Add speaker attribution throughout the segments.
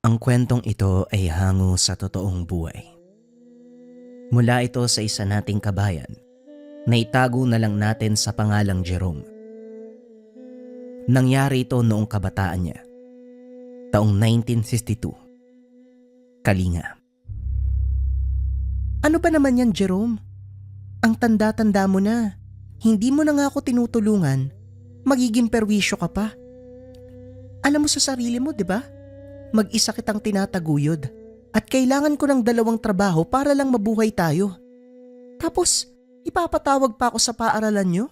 Speaker 1: Ang kwentong ito ay hango sa totoong buhay. Mula ito sa isa nating kabayan na itago na lang natin sa pangalang Jerome. Nangyari ito noong kabataan niya, taong 1962, Kalinga.
Speaker 2: Ano ba naman yan, Jerome? Ang tanda-tanda mo na. Hindi mo na nga ako tinutulungan. Magiging perwisyo ka pa. Alam mo sa sarili mo, di ba? Mag-isa kitang tinataguyod. At kailangan ko ng dalawang trabaho para lang mabuhay tayo. Tapos, ipapatawag pa ako sa paaralan nyo?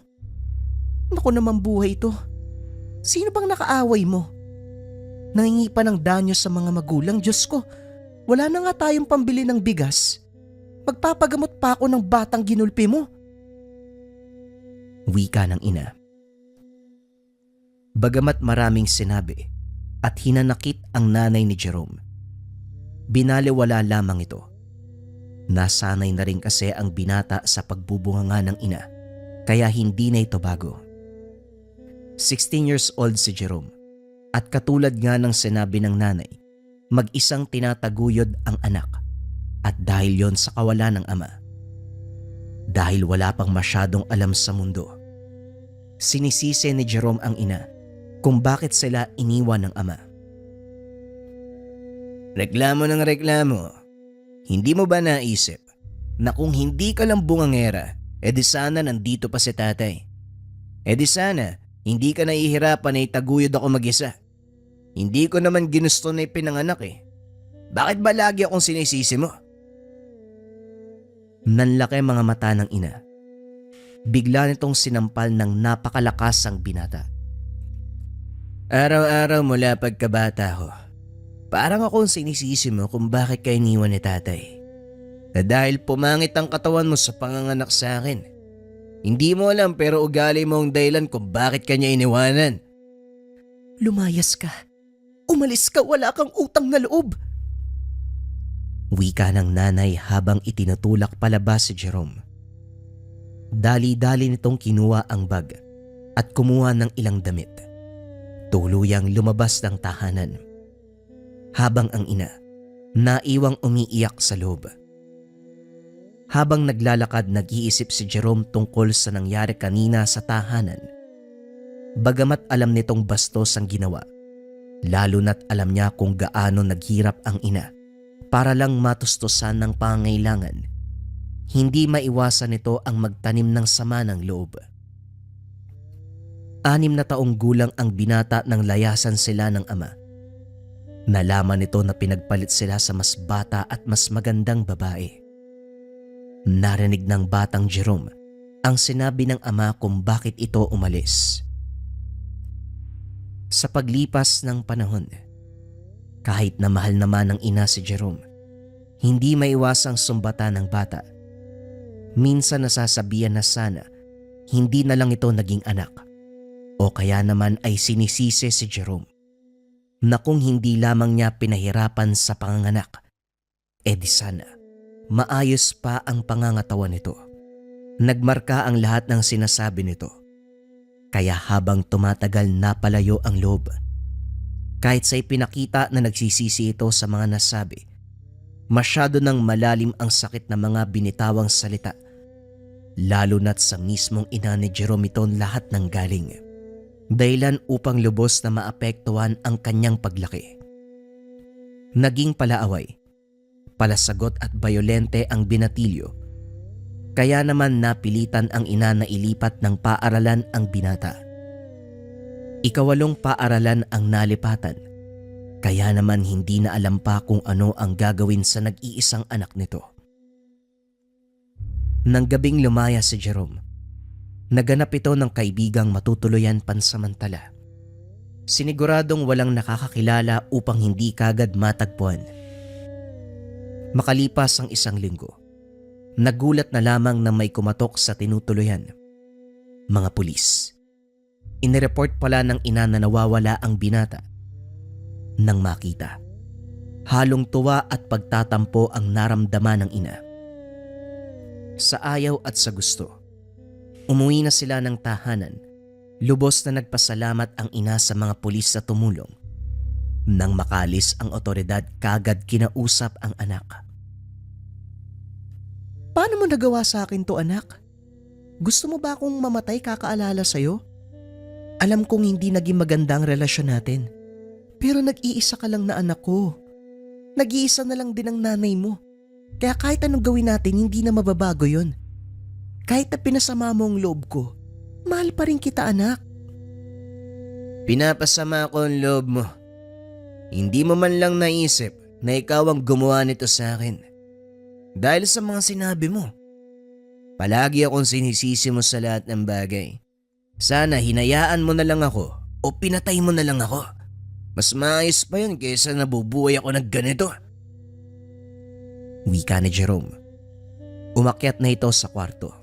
Speaker 2: Naku naman buhay ito. Sino bang nakaaway mo? Nangingi pa ng danyo sa mga magulang, Diyos ko. Wala na nga tayong pambili ng bigas. Magpapagamot pa ako ng batang ginulpi mo.
Speaker 1: Wika ng ina. Bagamat maraming sinabi at hinanakit ang nanay ni Jerome, binaliwala lamang ito. Nasanay na rin kasi ang binata sa pagbubunganga ng ina, kaya hindi na ito bago. 16 years old si Jerome at katulad nga ng sinabi ng nanay, mag-isang tinataguyod ang anak at dahil yon sa kawalan ng ama. Dahil wala pang masyadong alam sa mundo, sinisisi ni Jerome ang ina kung bakit sila iniwan ng ama. Reklamo ng reklamo. Hindi mo ba naisip na kung hindi ka lang bungangera, edi sana nandito pa si tatay? Edi sana hindi ka nahihirapan na itaguyod ako mag-isa. Hindi ko naman ginusto na ipinanganak eh. Bakit ba lagi akong sinisisi mo? Nanlaki mga mata ng ina. Bigla nitong sinampal ng napakalakas ang binata. Araw-araw mula pagkabata ko, parang akong sinisisi mo kung bakit ka iniwan ni tatay. Na dahil pumangit ang katawan mo sa panganganak sa akin. Hindi mo alam pero ugali mo ang dahilan kung bakit kanya iniwanan.
Speaker 2: Lumayas ka. Umalis ka, wala kang utang na loob.
Speaker 1: Wika ng nanay habang itinutulak palabas si Jerome. Dali-dali nitong kinuha ang bag at kumuha ng ilang damit. Tuluyang lumabas ng tahanan. Habang ang ina, naiwang umiiyak sa loob. Habang naglalakad, nag-iisip si Jerome tungkol sa nangyari kanina sa tahanan. Bagamat alam nitong bastos ang ginawa, lalo na't alam niya kung gaano naghirap ang ina para lang matustusan ng pangangailangan, hindi maiwasan nito ang magtanim ng sama ng loob. 6 na taong gulang ang binata nang layasan sila ng ama. Nalaman nito na pinagpalit sila sa mas bata at mas magandang babae. Narinig ng batang Jerome ang sinabi ng ama kung bakit ito umalis. Sa paglipas ng panahon, kahit na mahal naman ng ina si Jerome, hindi maiwasang sumbatan ng bata. Minsan nasasabihan na sana hindi na lang ito naging anak o kaya naman ay sinisisi si Jerome na kung hindi lamang niya pinahirapan sa panganganak, di sana maayos pa ang pangangatawan nito. Nagmarka ang lahat ng sinasabi nito. Kaya habang tumatagal napalayo ang loob. Kahit sa ipinakita na nagsisisi ito sa mga nasabi, masyado nang malalim ang sakit ng mga binitawang salita. Lalo na't sa mismong ina ni Jerome ito lahat ng galing. Dahilan upang lubos na maapektuhan ang kanyang paglaki. Naging palaaway, palasagot at bayolente ang binatilyo. Kaya naman napilitan ang ina na ilipat ng paaralan ang binata. 8 paaralan ang nalipatan. Kaya naman hindi na alam pa kung ano ang gagawin sa nag-iisang anak nito. Nang gabing lumaya si Jerome, naganap ito ng kaibigang matutuluyan pansamantala. Siniguradong walang nakakakilala upang hindi kagad matagpuan. Makalipas ang 1 linggo, nagulat na lamang na may kumatok sa tinutuluyan. Mga pulis. Inireport pala ng ina na nawawala ang binata. Nang makita, halong tuwa at pagtatampo ang naramdaman ng ina. Sa ayaw at sa gusto, umuwi na sila ng tahanan. Lubos na nagpasalamat ang ina sa mga pulis sa tumulong. Nang makalis ang otoridad, kagad kinausap ang anak.
Speaker 2: Paano mo nagawa sa akin to, anak? Gusto mo ba akong mamatay kakaalala sa'yo? Alam kong hindi naging maganda ang relasyon natin. Pero nag-iisa ka lang na anak ko. Nag-iisa na lang din ang nanay mo. Kaya kahit anong gawin natin, hindi na mababago yon. Kahit na pinasama mo ang loob ko, mahal pa rin kita, anak.
Speaker 1: Pinapasama ko ang loob mo. Hindi mo man lang naisip na ikaw ang gumawa nito sa akin. Dahil sa mga sinabi mo. Palagi akong sinisisi mo sa lahat ng bagay. Sana hinayaan mo na lang ako o pinatay mo na lang ako. Mas maayos pa yun kaysa nabubuhay ako ng ganito. Wika ni Jerome. Umakyat na ito sa kwarto.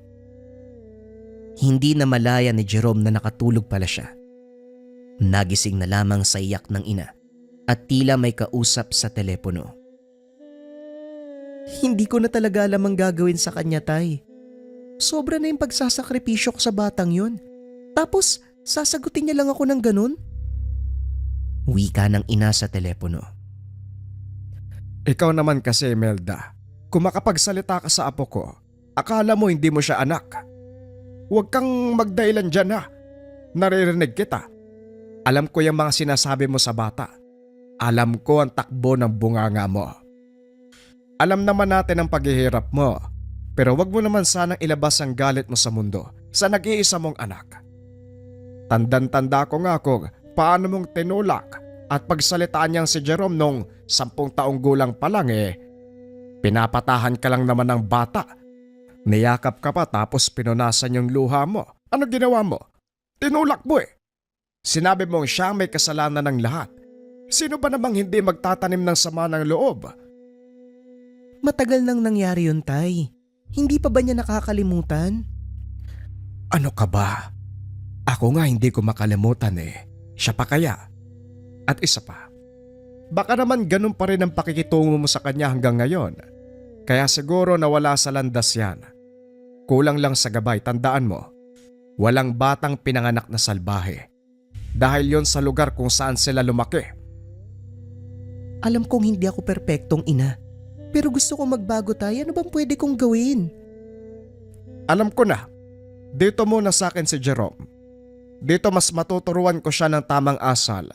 Speaker 1: Hindi na malaya ni Jerome na nakatulog pala siya. Nagising na lamang sa iyak ng ina at tila may kausap sa telepono.
Speaker 2: Hindi ko na talaga alam ang gagawin sa kanya, tay. Sobra na yung pagsasakripisyo ko sa batang yun. Tapos, sasagutin niya lang ako ng ganun?
Speaker 1: Wika ng ina sa telepono.
Speaker 3: Ikaw naman kasi, Melda. Kung makapagsalita ka sa apo ko, akala mo hindi mo siya anak. Huwag kang magdahilan dyan ha. Naririnig kita. Alam ko yung mga sinasabi mo sa bata. Alam ko ang takbo ng bunganga mo. Alam naman natin ang paghihirap mo. Pero wag mo naman sanang ilabas ang galit mo sa mundo sa nag-iisa mong anak. Tandan-tanda ko nga kung paano mong tinulak at pagsalitaan niyang si Jerome nung 10 taong gulang pa lang pinapatahan ka lang naman ng bata. Niyakap ka pa tapos pinunasan yung luha mo. Ano ginawa mo? Tinulak mo Sinabi mong siya may kasalanan ng lahat. Sino ba namang hindi magtatanim ng sama ng loob?
Speaker 2: Matagal nang nangyari yun, tay. Hindi pa ba niya nakakalimutan?
Speaker 3: Ano ka ba? Ako nga hindi ko makalimutan Siya pa kaya? At isa pa, baka naman ganun pa rin ang pakikitungo mo sa kanya hanggang ngayon. Kaya siguro nawala sa landas yan. Kulang lang sa gabay, tandaan mo. Walang batang pinanganak na salbahe. Dahil yon sa lugar kung saan sila lumaki.
Speaker 2: Alam kong hindi ako perpektong ina. Pero gusto kong magbago, tayo. Ano bang pwede kong gawin?
Speaker 3: Alam ko na. Dito muna sa akin si Jerome. Dito mas matuturuan ko siya ng tamang asal.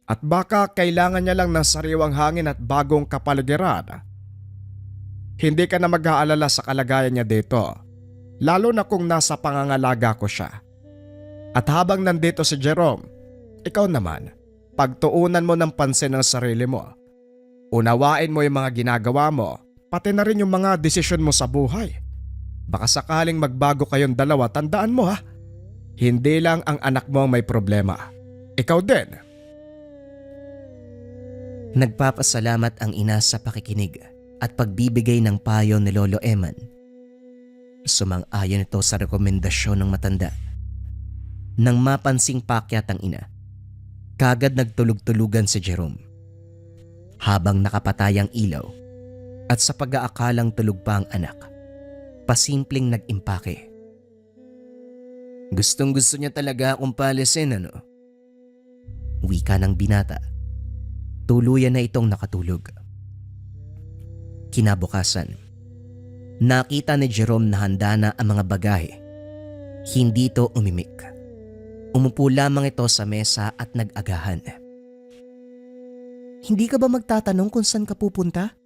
Speaker 3: At baka kailangan niya lang ng sariwang hangin at bagong kapaligiran. Hindi ka na mag-aalala sa kalagayan niya dito. Lalo na kung nasa pangangalaga ko siya. At habang nandito si Jerome, ikaw naman, pagtuunan mo ng pansin ang sarili mo. Unawain mo yung mga ginagawa mo, pati na rin yung mga desisyon mo sa buhay. Baka sakaling magbago kayong dalawa, tandaan mo ha. Hindi lang ang anak mo ang may problema. Ikaw din.
Speaker 1: Nagpapasalamat ang ina sa pakikinig at pagbibigay ng payo ni Lolo Eman. Sumang-ayon ito sa rekomendasyon ng matanda. Nang mapansing pakyat ang ina, kagad nagtulog-tulugan si Jerome. Habang nakapatay ang ilaw at sa pag-aakalang tulog pa ang anak, pasimpleng nag-impake. Gustong-gusto niya talaga akong palisin, ano? Wika ng binata. Tuluyan na itong nakatulog. Kinabukasan, nakita ni Jerome na handa na ang mga bagahe. Hindi ito umimik. Umupo lamang ito sa mesa at nag-agahan.
Speaker 2: Hindi ka ba magtatanong kung saan ka pupunta?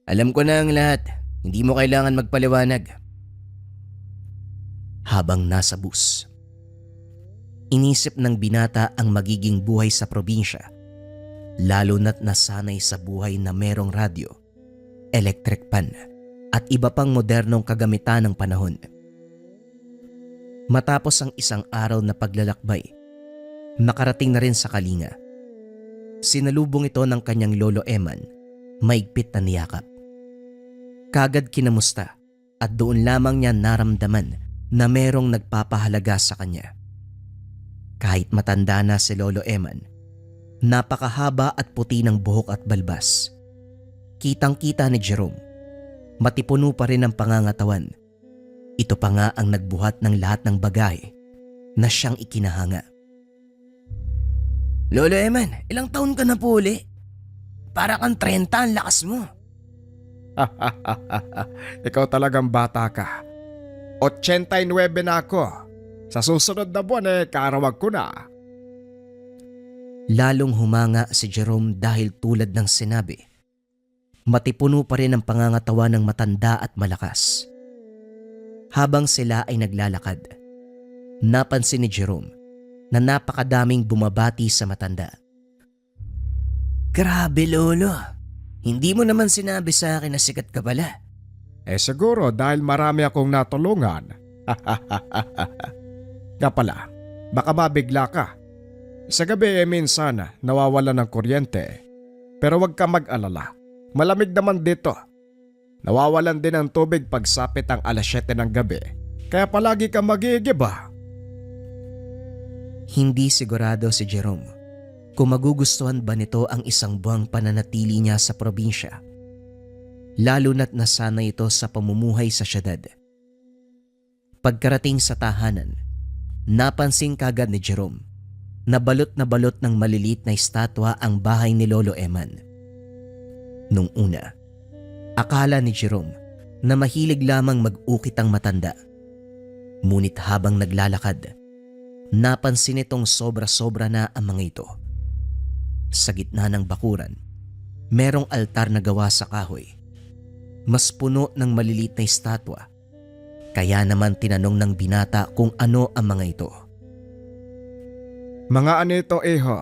Speaker 1: Alam ko na ang lahat. Hindi mo kailangan magpaliwanag. Habang nasa bus, inisip ng binata ang magiging buhay sa probinsya, lalo na't nasanay sa buhay na merong radyo, electric pan at iba pang modernong kagamitan ng panahon. Matapos ang isang araw na paglalakbay, nakarating na rin sa Kalinga. Sinalubong ito ng kanyang Lolo Eman, maigpit na niyakap. Kagad kinamusta at doon lamang niya naramdaman na merong nagpapahalaga sa kanya. Kahit matanda na si Lolo Eman, napakahaba at puti ng buhok at balbas. Kitang-kita ni Jerome, matipuno pa rin ang pangangatawan. Ito pa nga ang nagbuhat ng lahat ng bagay na siyang ikinahanga. Lolo Eman, ilang taon ka na po uli? Para kang 30 ang lakas mo.
Speaker 3: Ikaw talagang bata ka. 89 na ako. Sa susunod na buwan karawag ko na.
Speaker 1: Lalong humanga si Jerome dahil tulad ng sinabi, matipuno pa rin ang pangangatawa ng matanda at malakas. Habang sila ay naglalakad, napansin ni Jerome na napakadaming bumabati sa matanda. Grabe lolo, hindi mo naman sinabi sa akin na sikat ka pala.
Speaker 3: Siguro dahil marami akong natulungan. Nga pala, baka mabigla ka. Sa gabi minsan nawawala ng kuryente. Pero wag ka mag-alala, malamig naman dito. Nawawalan din ng tubig pagsapit ang 7:00 ng gabi. Kaya palagi ka magigiba.
Speaker 1: Hindi sigurado si Jerome kung magugustuhan ba nito ang isang buwang pananatili niya sa probinsya. Lalo na't nasanay ito sa pamumuhay sa syudad. Pagkarating sa tahanan, napansin kagad ni Jerome na balot ng maliliit na estatwa ang bahay ni Lolo Eman. Nung una, akala ni Jerome na mahilig lamang mag-ukit ang matanda. Ngunit habang naglalakad, napansin itong sobra-sobra na ang mga ito. Sa gitna ng bakuran, merong altar na gawa sa kahoy. Mas puno ng maliliit na estatwa. Kaya naman tinanong ng binata kung ano ang mga ito.
Speaker 3: Mga ano ito, iho?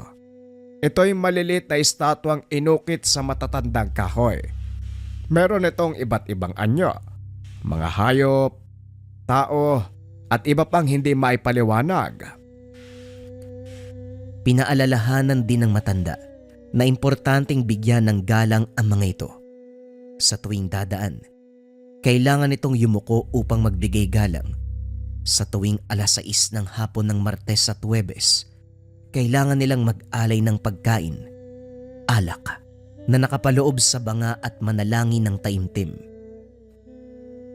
Speaker 3: Ito'y maliliit na estatwang inukit sa matatandang kahoy. Meron itong iba't ibang anyo, mga hayop, tao, at iba pang hindi maipaliwanag.
Speaker 1: Pinaalalahanan din ng matanda na importanteng bigyan ng galang ang mga ito. Sa tuwing dadaan, kailangan itong yumuko upang magbigay galang. Sa tuwing 6:00 ng hapon ng Martes at Huwebes, kailangan nilang mag-alay ng pagkain, alak, na nakapaloob sa banga at manalangin ng taimtim.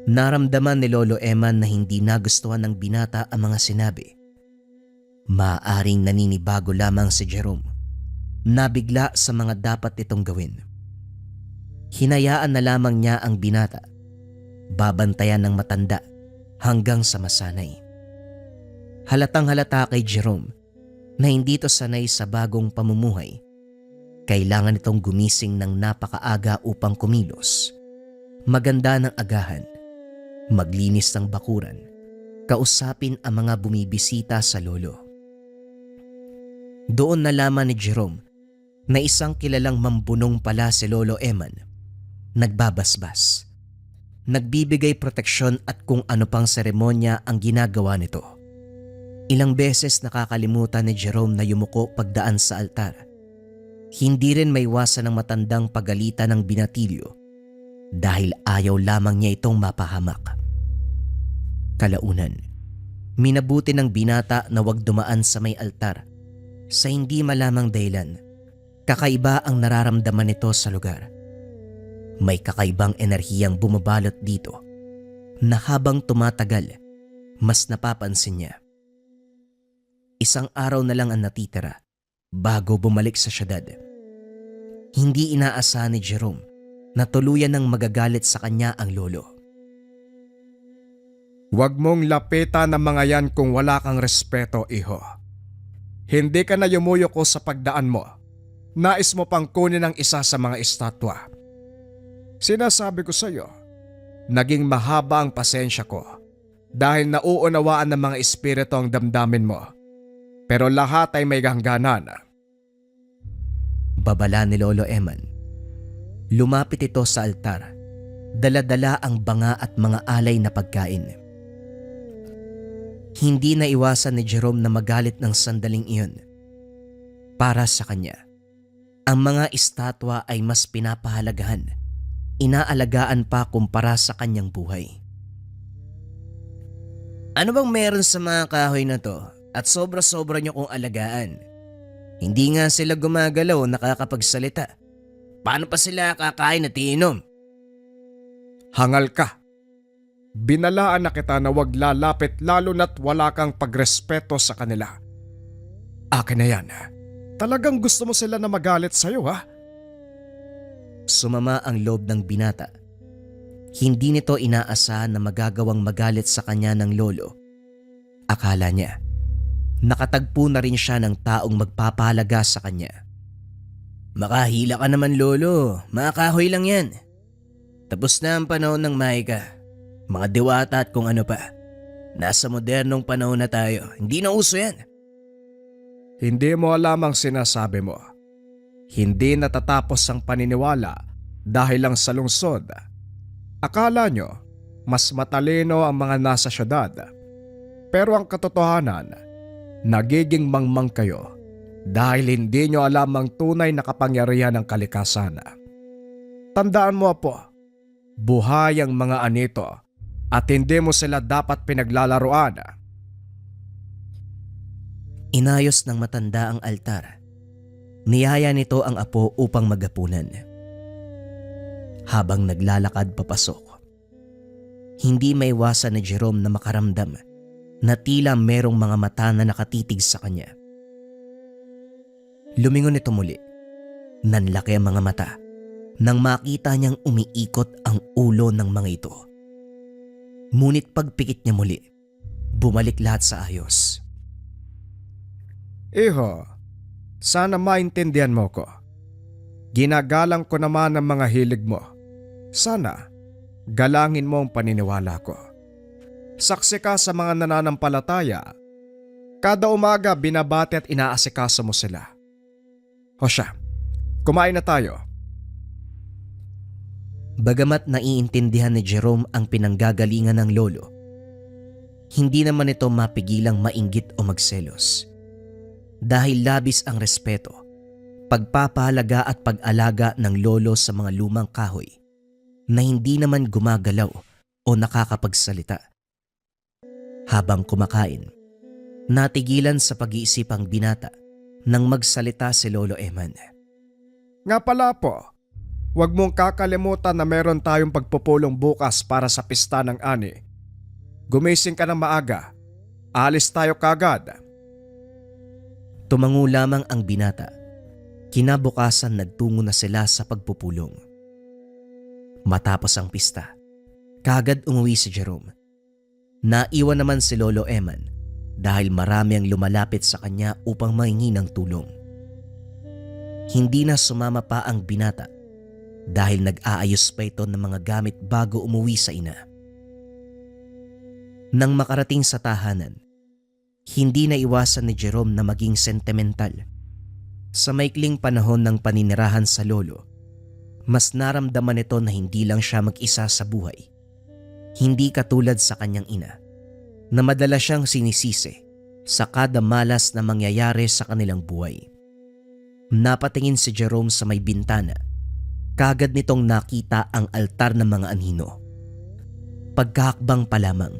Speaker 1: Naramdaman ni Lolo Eman na hindi nagustuhan ng binata ang mga sinabi. Maaaring naninibago lamang si Jerome, nabigla sa mga dapat itong gawin. Hinayaan na lamang niya ang binata, babantayan ng matanda hanggang sa masanay. Halatang halata kay Jerome na hindi ito sanay sa bagong pamumuhay. Kailangan itong gumising ng napakaaga upang kumilos, maganda ng agahan, maglinis ng bakuran, kausapin ang mga bumibisita sa lolo. Doon nalaman ni Jerome na isang kilalang mambunong pala si Lolo Eman. Nagbabasbas, nagbibigay proteksyon at kung ano pang seremonya ang ginagawa nito. Ilang beses nakakalimutan ni Jerome na yumuko pagdaan sa altar. Hindi rin maiwasan ng matandang pagalitan ng binatilyo dahil ayaw lamang niya itong mapahamak. Kalaunan, minabuti ng binata na wag dumaan sa may altar sa hindi malamang dahilan. Kakaiba ang nararamdaman nito sa lugar. May kakaibang enerhiyang bumabalot dito na habang tumatagal, mas napapansin niya. Isang araw na lang ang natitira bago bumalik sa syudad. Hindi inaasahan ni Jerome na tuluyan ng magagalit sa kanya ang lolo.
Speaker 3: Huwag mong lapitan ng mga yan kung wala kang respeto, iho. Hindi ka na yumuyoko sa pagdaan mo. Nais mo pang kunin ang isa sa mga estatwa. Sinasabi ko sa iyo, naging mahaba ang pasensya ko dahil nauunawaan ng mga espiritu ang damdamin mo. Pero lahat ay may hangganan.
Speaker 1: Babala ni Lolo Eman. Lumapit ito sa altar. Dala-dala ang banga at mga alay na pagkain. Hindi naiwasan ni Jerome na magalit ng sandaling iyon. Para sa kanya, ang mga estatwa ay mas pinapahalagahan, inaalagaan pa kumpara sa kanyang buhay. Ano bang meron sa mga kahoy na to at sobra-sobra niyo kong alagaan? Hindi nga sila gumagalaw o nakakapagsalita. Paano pa sila kakain at iinom?
Speaker 3: Hangal ka. Binalaan na kita na wag lalapit lalo na't wala kang pagrespeto sa kanila. Akin na yan. Talagang gusto mo sila na magalit sa'yo, ha?
Speaker 1: Sumama ang loob ng binata. Hindi nito inaasahan na magagawang magalit sa kanya ng lolo. Akala niya, nakatagpo na rin siya ng taong magpapahalaga sa kanya. Makahila ka naman lolo, mga kahoy lang yan. Tapos na ang panahon ng Maika, mga diwata at kung ano pa. Nasa modernong panahon na tayo, hindi na uso yan.
Speaker 3: Hindi mo alam ang sinasabi mo. Hindi natatapos ang paniniwala dahil lang sa lungsod. Akala nyo, mas matalino ang mga nasa syudad. Pero ang katotohanan, nagiging mangmang kayo dahil hindi nyo alam ang tunay na kapangyarihan ng kalikasan. Tandaan mo po, buhay ang mga anito at hindi mo sila dapat pinaglalaruan.
Speaker 1: Inayos ng matanda ang altar. Niyaya nito ang apo upang magapunan. Habang naglalakad papasok, hindi maiwasan ni Jerome na makaramdam na tila merong mga mata na nakatitig sa kanya. Lumingon ito muli. Nanlaki ang mga mata nang makita niyang umiikot ang ulo ng mga ito. Ngunit pagpikit niya muli, bumalik lahat sa ayos.
Speaker 3: Iho, sana maintindihan mo ko. Ginagalang ko naman ang mga hilig mo. Sana, galangin mo ang paniniwala ko. Saksi ka sa mga nananampalataya. Kada umaga binabati at inaasikaso mo sila. O siya, kumain na tayo.
Speaker 1: Bagamat naiintindihan ni Jerome ang pinanggagalingan ng lolo, hindi naman ito mapigilang mainggit o magselos. Dahil labis ang respeto, pagpapahalaga at pag-alaga ng lolo sa mga lumang kahoy na hindi naman gumagalaw o nakakapagsalita. Habang kumakain, natigilan sa pag-iisip ang binata nang magsalita si Lolo Eman.
Speaker 3: Nga pala po, huwag mong kakalimutan na meron tayong pagpupulong bukas para sa pista ng ani. Gumising ka ng maaga. Alis tayo kagad.
Speaker 1: Tumango lamang ang binata. Kinabukasan nagtungo na sila sa pagpupulong. Matapos ang pista, kagad umuwi si Jerome. Naiwan naman si Lolo Eman dahil marami ang lumalapit sa kanya upang mahingi ng tulong. Hindi na sumama pa ang binata dahil nag-aayos pa ito ng mga gamit bago umuwi sa ina. Nang makarating sa tahanan, hindi na iwasan ni Jerome na maging sentimental. Sa maikling panahon ng paninirahan sa lolo, mas naramdaman nito na hindi lang siya mag-isa sa buhay. Hindi katulad sa kanyang ina, na madalas siyang sinisisi sa kada malas na mangyayari sa kanilang buhay. Napatingin si Jerome sa may bintana. Kagad nitong nakita ang altar ng mga anino. Pagkahakbang pa lamang,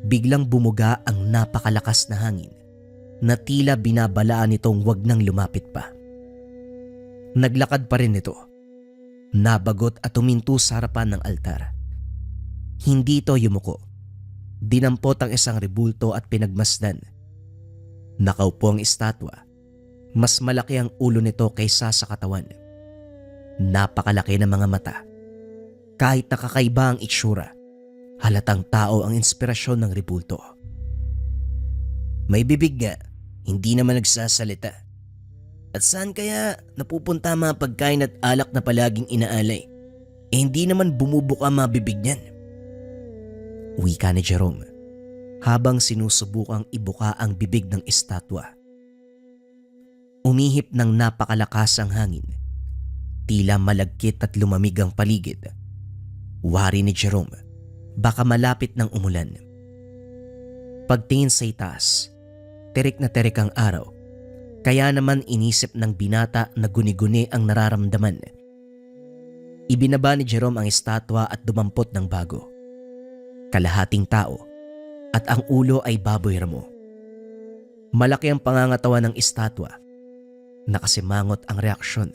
Speaker 1: biglang bumuga ang napakalakas na hangin na tila binabalaan nitong wag nang lumapit pa. Naglakad pa rin ito. Nabagot at tuminto sa harapan ng altar. Hindi ito yumuko. Dinampot ang isang rebulto at pinagmasdan. Nakaupo ang estatwa. Mas malaki ang ulo nito kaysa sa katawan. Napakalaki ng mga mata. Kahit nakakaiba ang itsura, halatang tao ang inspirasyon ng rebulto. May bibig nga, hindi naman nagsasalita. At saan kaya napupunta mga pagkain at alak na palaging inaalay? Hindi naman bumubuka mabibig niyan. Wika ni Jerome habang sinusubukang ibuka ang bibig ng estatwa. Umihip ng napakalakas ang hangin. Tila malagkit at lumamig ang paligid. Wari ni Jerome, baka malapit ng umulan. Pagtingin sa itaas, terik na terik ang araw. Kaya naman inisip ng binata na guni-guni ang nararamdaman. Ibinaba ni Jerome ang estatwa at dumampot ng bago. Kalahating tao at ang ulo ay baboy ramo. Malaki ang pangangatawan ng estatwa. Nakasimangot ang reaksyon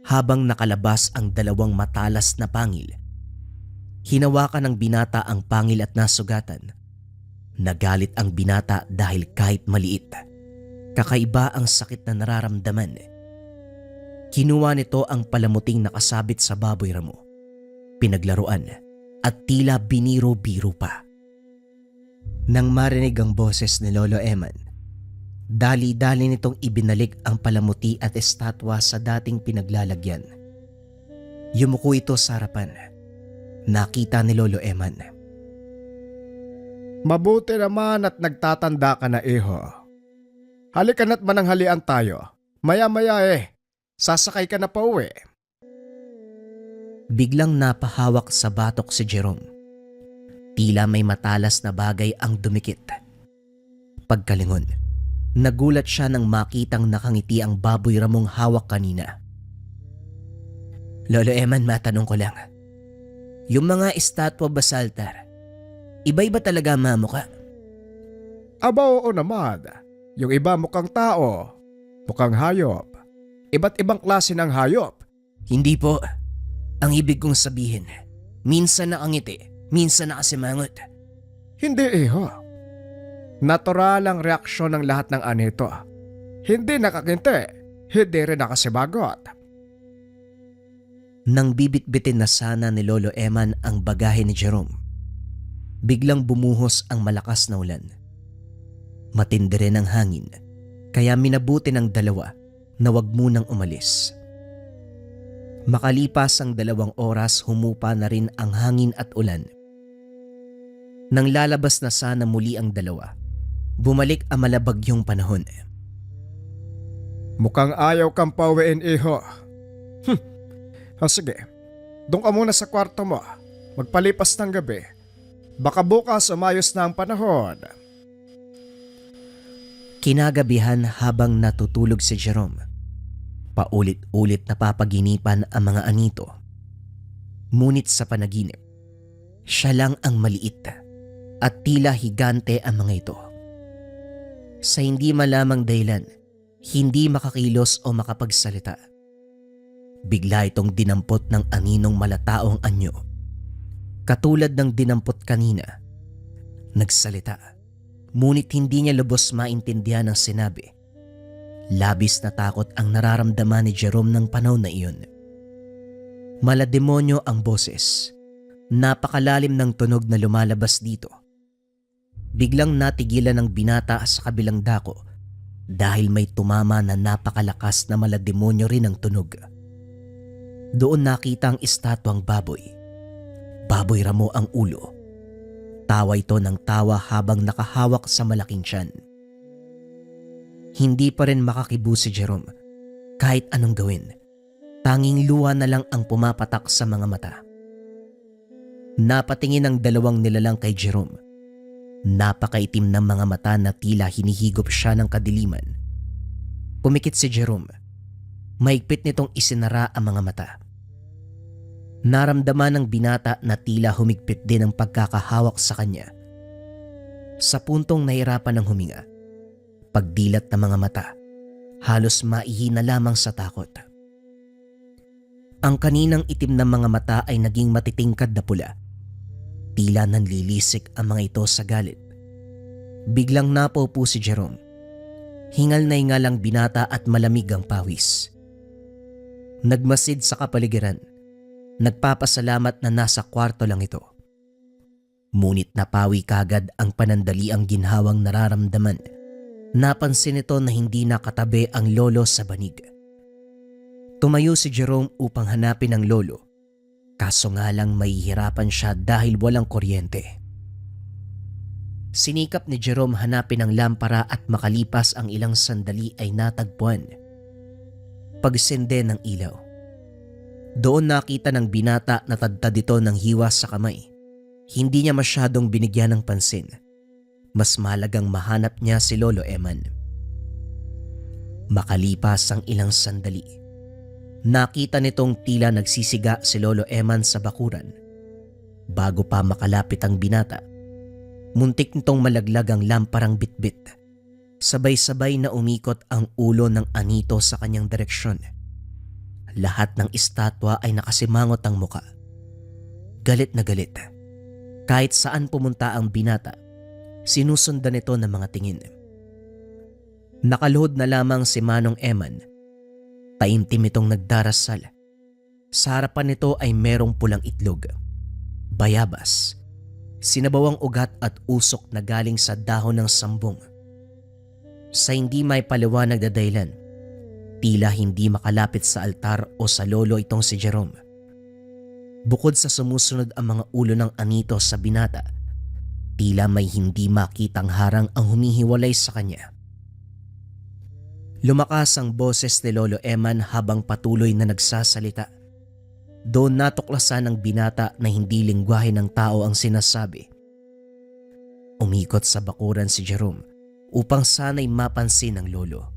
Speaker 1: habang nakalabas ang dalawang matalas na pangil. Hinawakan ng binata ang pangil at nasugatan. Nagalit ang binata dahil kahit maliit, Kakaiba ang sakit na nararamdaman. Kinuha nito ang palamuting nakasabit sa baboy ramo. Pinaglaruan at tila biniro-biro pa. Nang marinig ang boses ni Lolo Eman, dali-dali nitong ibinalik ang palamuti at estatwa sa dating pinaglalagyan. Yumuko ito sa harapan. Nakita ni Lolo Eman.
Speaker 3: Mabuti naman at nagtatanda ka na, iho. Halika na't mananghalian tayo. Maya-maya sasakay ka na pa uwi.
Speaker 1: Biglang napahawak sa batok si Jerome. Tila may matalas na bagay ang dumikit. Pagkalingon, nagulat siya nang makitang nakangiti ang baboy ramong hawak kanina. Lolo Eman, matanong ko lang. Yung mga estatwa ba sa altar, iba-iba talaga mamuka?
Speaker 3: Aba, oo naman. Yung iba mukhang tao, mukhang hayop. Iba't ibang klase ng hayop.
Speaker 1: Hindi po. Ang ibig kong sabihin, minsan nakangiti, minsan nakasimangot.
Speaker 3: Hindi, iho. Natural ang reaksyon ng lahat ng anito. Hindi nakakinti, hindi rin nakasibagot.
Speaker 1: Nang bibitbitin na sana ni Lolo Eman ang bagahe ni Jerome, biglang bumuhos ang malakas na ulan. Matindi rin ang hangin, kaya minabuti ng dalawa na wag munang umalis. Makalipas ang 2 oras, humupa na rin ang hangin at ulan. Nang lalabas na sana muli ang dalawa, bumalik ang malabagyong panahon.
Speaker 3: Mukhang ayaw kang pauwiin, iho. Sige, doon ka muna sa kwarto mo. Magpalipas ng gabi. Baka bukas umayos na ang panahon.
Speaker 1: Kinagabihan habang natutulog si Jerome, paulit-ulit napapaginipan ang mga anito. Ngunit sa panaginip, siya lang ang maliit at tila higante ang mga ito. Sa hindi malamang dahilan, hindi makakilos o makapagsalita. Bigla itong dinampot ng aninong malataong anyo. Katulad ng dinampot kanina, nagsalita. Ngunit hindi niya lubos maintindihan ang sinabi. Labis na takot ang nararamdaman ni Jerome ng panahon na iyon. Malademonyo ang boses. Napakalalim ng tunog na lumalabas dito. Biglang natigilan ng binata sa kabilang dako dahil may tumama na napakalakas na malademonyo rin ang tunog. Doon nakita ang estatwang baboy. Baboy ramo ang ulo. Tawa ito ng tawa habang nakahawak sa malaking tiyan. Hindi pa rin makakibo si Jerome kahit anong gawin. Tanging luha na lang ang pumapatak sa mga mata. Napatingin ang 2 nilalang kay Jerome. Napakaitim ng mga mata na tila hinihigop siya ng kadiliman. Pumikit si Jerome. Mahigpit nitong isinara ang mga mata. Naramdaman ng binata na tila humigpit din ang pagkakahawak sa kanya. Sa puntong nahirapan ng huminga, pagdilat ng mga mata, halos maihina lamang sa takot. Ang kaninang itim ng mga mata ay naging matitingkad na pula. Tila nanlilisik ang mga ito sa galit. Biglang napaupo si Jerome. Hingal na hingal ang binata at malamig ang pawis. Nagmasid sa kapaligiran. Nagpapasalamat na nasa kwarto lang ito. Ngunit napawi kagad ang panandaliang ginhawang nararamdaman. Napansin ito na hindi nakatabi ang lolo sa banig. Tumayo si Jerome upang hanapin ang lolo. Kaso nga lang mahihirapan siya dahil walang kuryente. Sinikap ni Jerome hanapin ang lampara at makalipas ang ilang sandali ay natagpuan. Pagsinde ng ilaw. Doon nakita ng binata na tadtad ito ng hiwa sa kamay. Hindi niya masyadong binigyan ng pansin. Mas mahalagang mahanap niya si Lolo Eman. Makalipas ang ilang sandali, nakita nitong tila nagsisiga si Lolo Eman sa bakuran. Bago pa makalapit ang binata, muntik nitong malaglag ang lamparang bitbit. Sabay-sabay na umikot ang ulo ng anito sa kanyang direksyon. Lahat ng estatwa ay nakasimangot ang muka. Galit na galit. Kahit saan pumunta ang binata, sinusundan ito ng mga tingin. Nakaluhod na lamang si Manong Eman. Taimtim itong nagdarasal. Sa harapan nito ay merong pulang itlog, bayabas, sinabawang ugat at usok na galing sa dahon ng sambong. Sa hindi may paliwanag na dahilan, tila hindi makalapit sa altar o sa lolo itong si Jerome. Bukod sa sumusunod ang mga ulo ng anito sa binata, tila may hindi makitang harang ang humihiwalay sa kanya. Lumakas ang boses ni Lolo Eman habang patuloy na nagsasalita. Doon natuklasan ng binata na hindi lingwahe ng tao ang sinasabi. Umikot sa bakuran si Jerome upang sana'y mapansin ng lolo.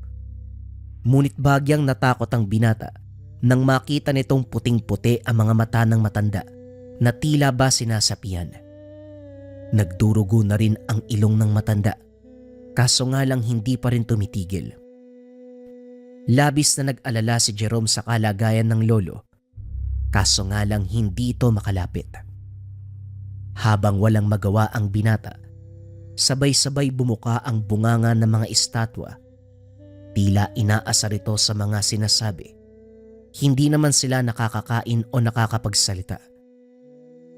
Speaker 1: Ngunit bagyang natakot ang binata nang makita nitong puting-puti ang mga mata ng matanda na tila ba sinasapian. Nagdurugo na rin ang ilong ng matanda, kaso nga lang hindi pa rin tumitigil. Labis na nag-alala si Jerome sa kalagayan ng lolo, kaso nga lang hindi ito makalapit. Habang walang magawa ang binata, sabay-sabay bumuka ang bunganga ng mga estatwa. Tila inaasar ito sa mga sinasabi. Hindi naman sila nakakakain o nakakapagsalita.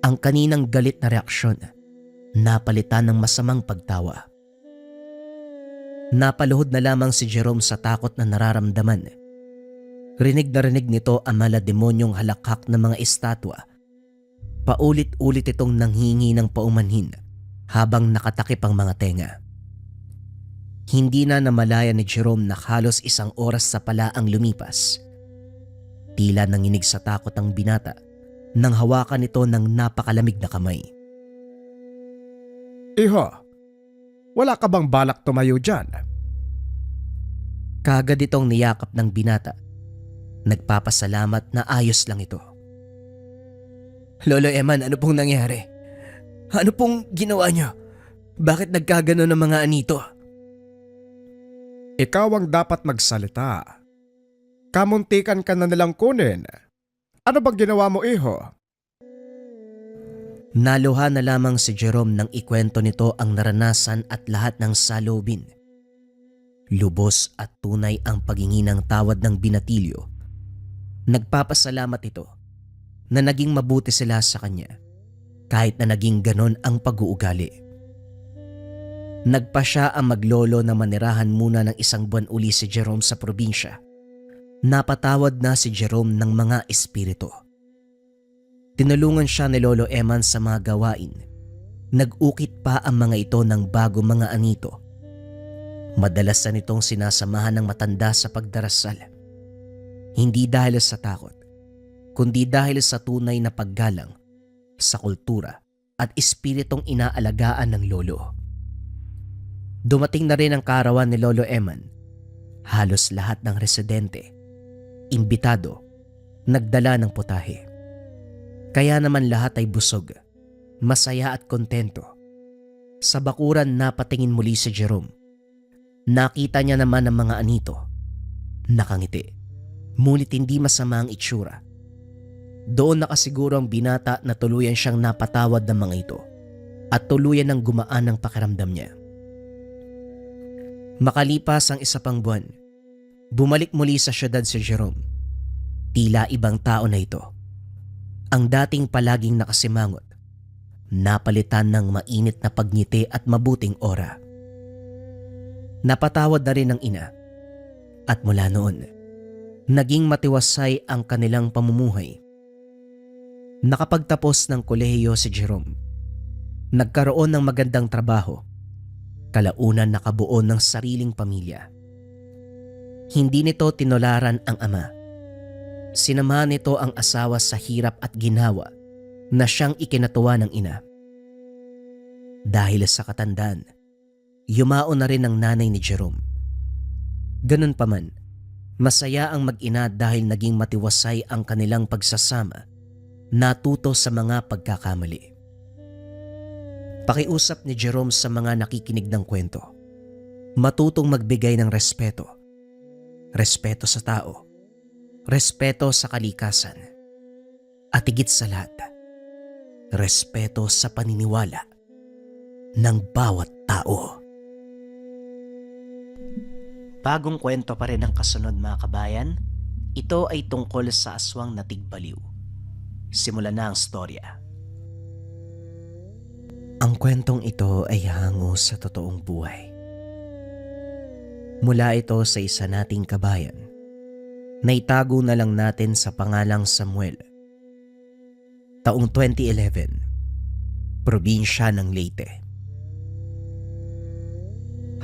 Speaker 1: Ang kaninang galit na reaksyon, napalitan ng masamang pagtawa. Napaluhod na lamang si Jerome sa takot na nararamdaman. Rinig na rinig nito ang malademonyong halakhak ng mga estatwa. Paulit-ulit itong nanghingi ng paumanhin habang nakatakip ang mga tenga. Hindi na namalaya ni Jerome na halos 1 oras sa pala ang lumipas. Tila nanginig sa takot ang binata nang hawakan ito ng napakalamig na kamay.
Speaker 3: Iho, wala ka bang balak tumayo dyan?
Speaker 1: Kagad itong niyakap ng binata. Nagpapasalamat na ayos lang ito. Lolo Eman, ano pong nangyari? Ano pong ginawa niyo? Bakit nagkagano ng mga anito?
Speaker 3: Ikaw ang dapat magsalita. Kamuntikan ka na nilang kunin. Ano bang ginawa mo, iho?
Speaker 1: Naluha na lamang si Jerome nang ikwento nito ang naranasan at lahat ng salubin. Lubos at tunay ang paghingi ng tawad ng binatilyo. Nagpapasalamat ito na naging mabuti sila sa kanya kahit na naging ganon ang pag-uugali. Nagpa siya ang maglolo na manirahan muna ng 1 buwan uli si Jerome sa probinsya. Napatawad na si Jerome ng mga espiritu. Tinulungan siya ni Lolo Eman sa mga gawain. Nag-ukit pa ang mga ito ng bago mga anito. Madalas na nitong sinasamahan ng matanda sa pagdarasal. Hindi dahil sa takot, kundi dahil sa tunay na paggalang sa kultura at espiritong inaalagaan ng lolo. Dumating na rin ang kaarawan ni Lolo Eman. Halos lahat ng residente, imbitado, nagdala ng putahe. Kaya naman lahat ay busog, masaya at kontento. Sa bakuran napatingin muli si Jerome. Nakita niya naman ang mga anito. Nakangiti, ngunit hindi masama ang itsura. Doon nakasiguro ang binata na tuluyan siyang napatawad ng mga ito at tuluyan ng gumaan ang pakiramdam niya. Makalipas ang 1 pang buwan, bumalik muli sa syudad si Jerome. Tila ibang tao na ito. Ang dating palaging nakasimangot, napalitan ng mainit na pagngiti at mabuting aura. Napatawad na rin ng ina at mula noon, naging matiwasay ang kanilang pamumuhay. Nakapagtapos ng kolehiyo si Jerome. Nagkaroon ng magandang trabaho. Kalaunan nakabuo ng sariling pamilya. Hindi nito tinularan ang ama. Sinamahan nito ang asawa sa hirap at ginhawa na siyang ikinatuwa ng ina. Dahil sa katandaan, yumaon na rin ang nanay ni Jerome. Ganun pa man, masaya ang mag-ina dahil naging matiwasay ang kanilang pagsasama, natuto sa mga pagkakamali. Pakiusap ni Jerome sa mga nakikinig ng kwento. Matutong magbigay ng respeto. Respeto sa tao. Respeto sa kalikasan. At higit sa lahat, respeto sa paniniwala ng bawat tao. Bagong kwento pa rin ang kasunod mga kabayan. Ito ay tungkol sa aswang na tigbaliw. Simulan na ang storya. Ang kwentong ito ay hango sa totoong buhay. Mula ito sa isa nating kabayan. Naitago na lang natin sa pangalang Samuel. Taong 2011, probinsya ng Leyte.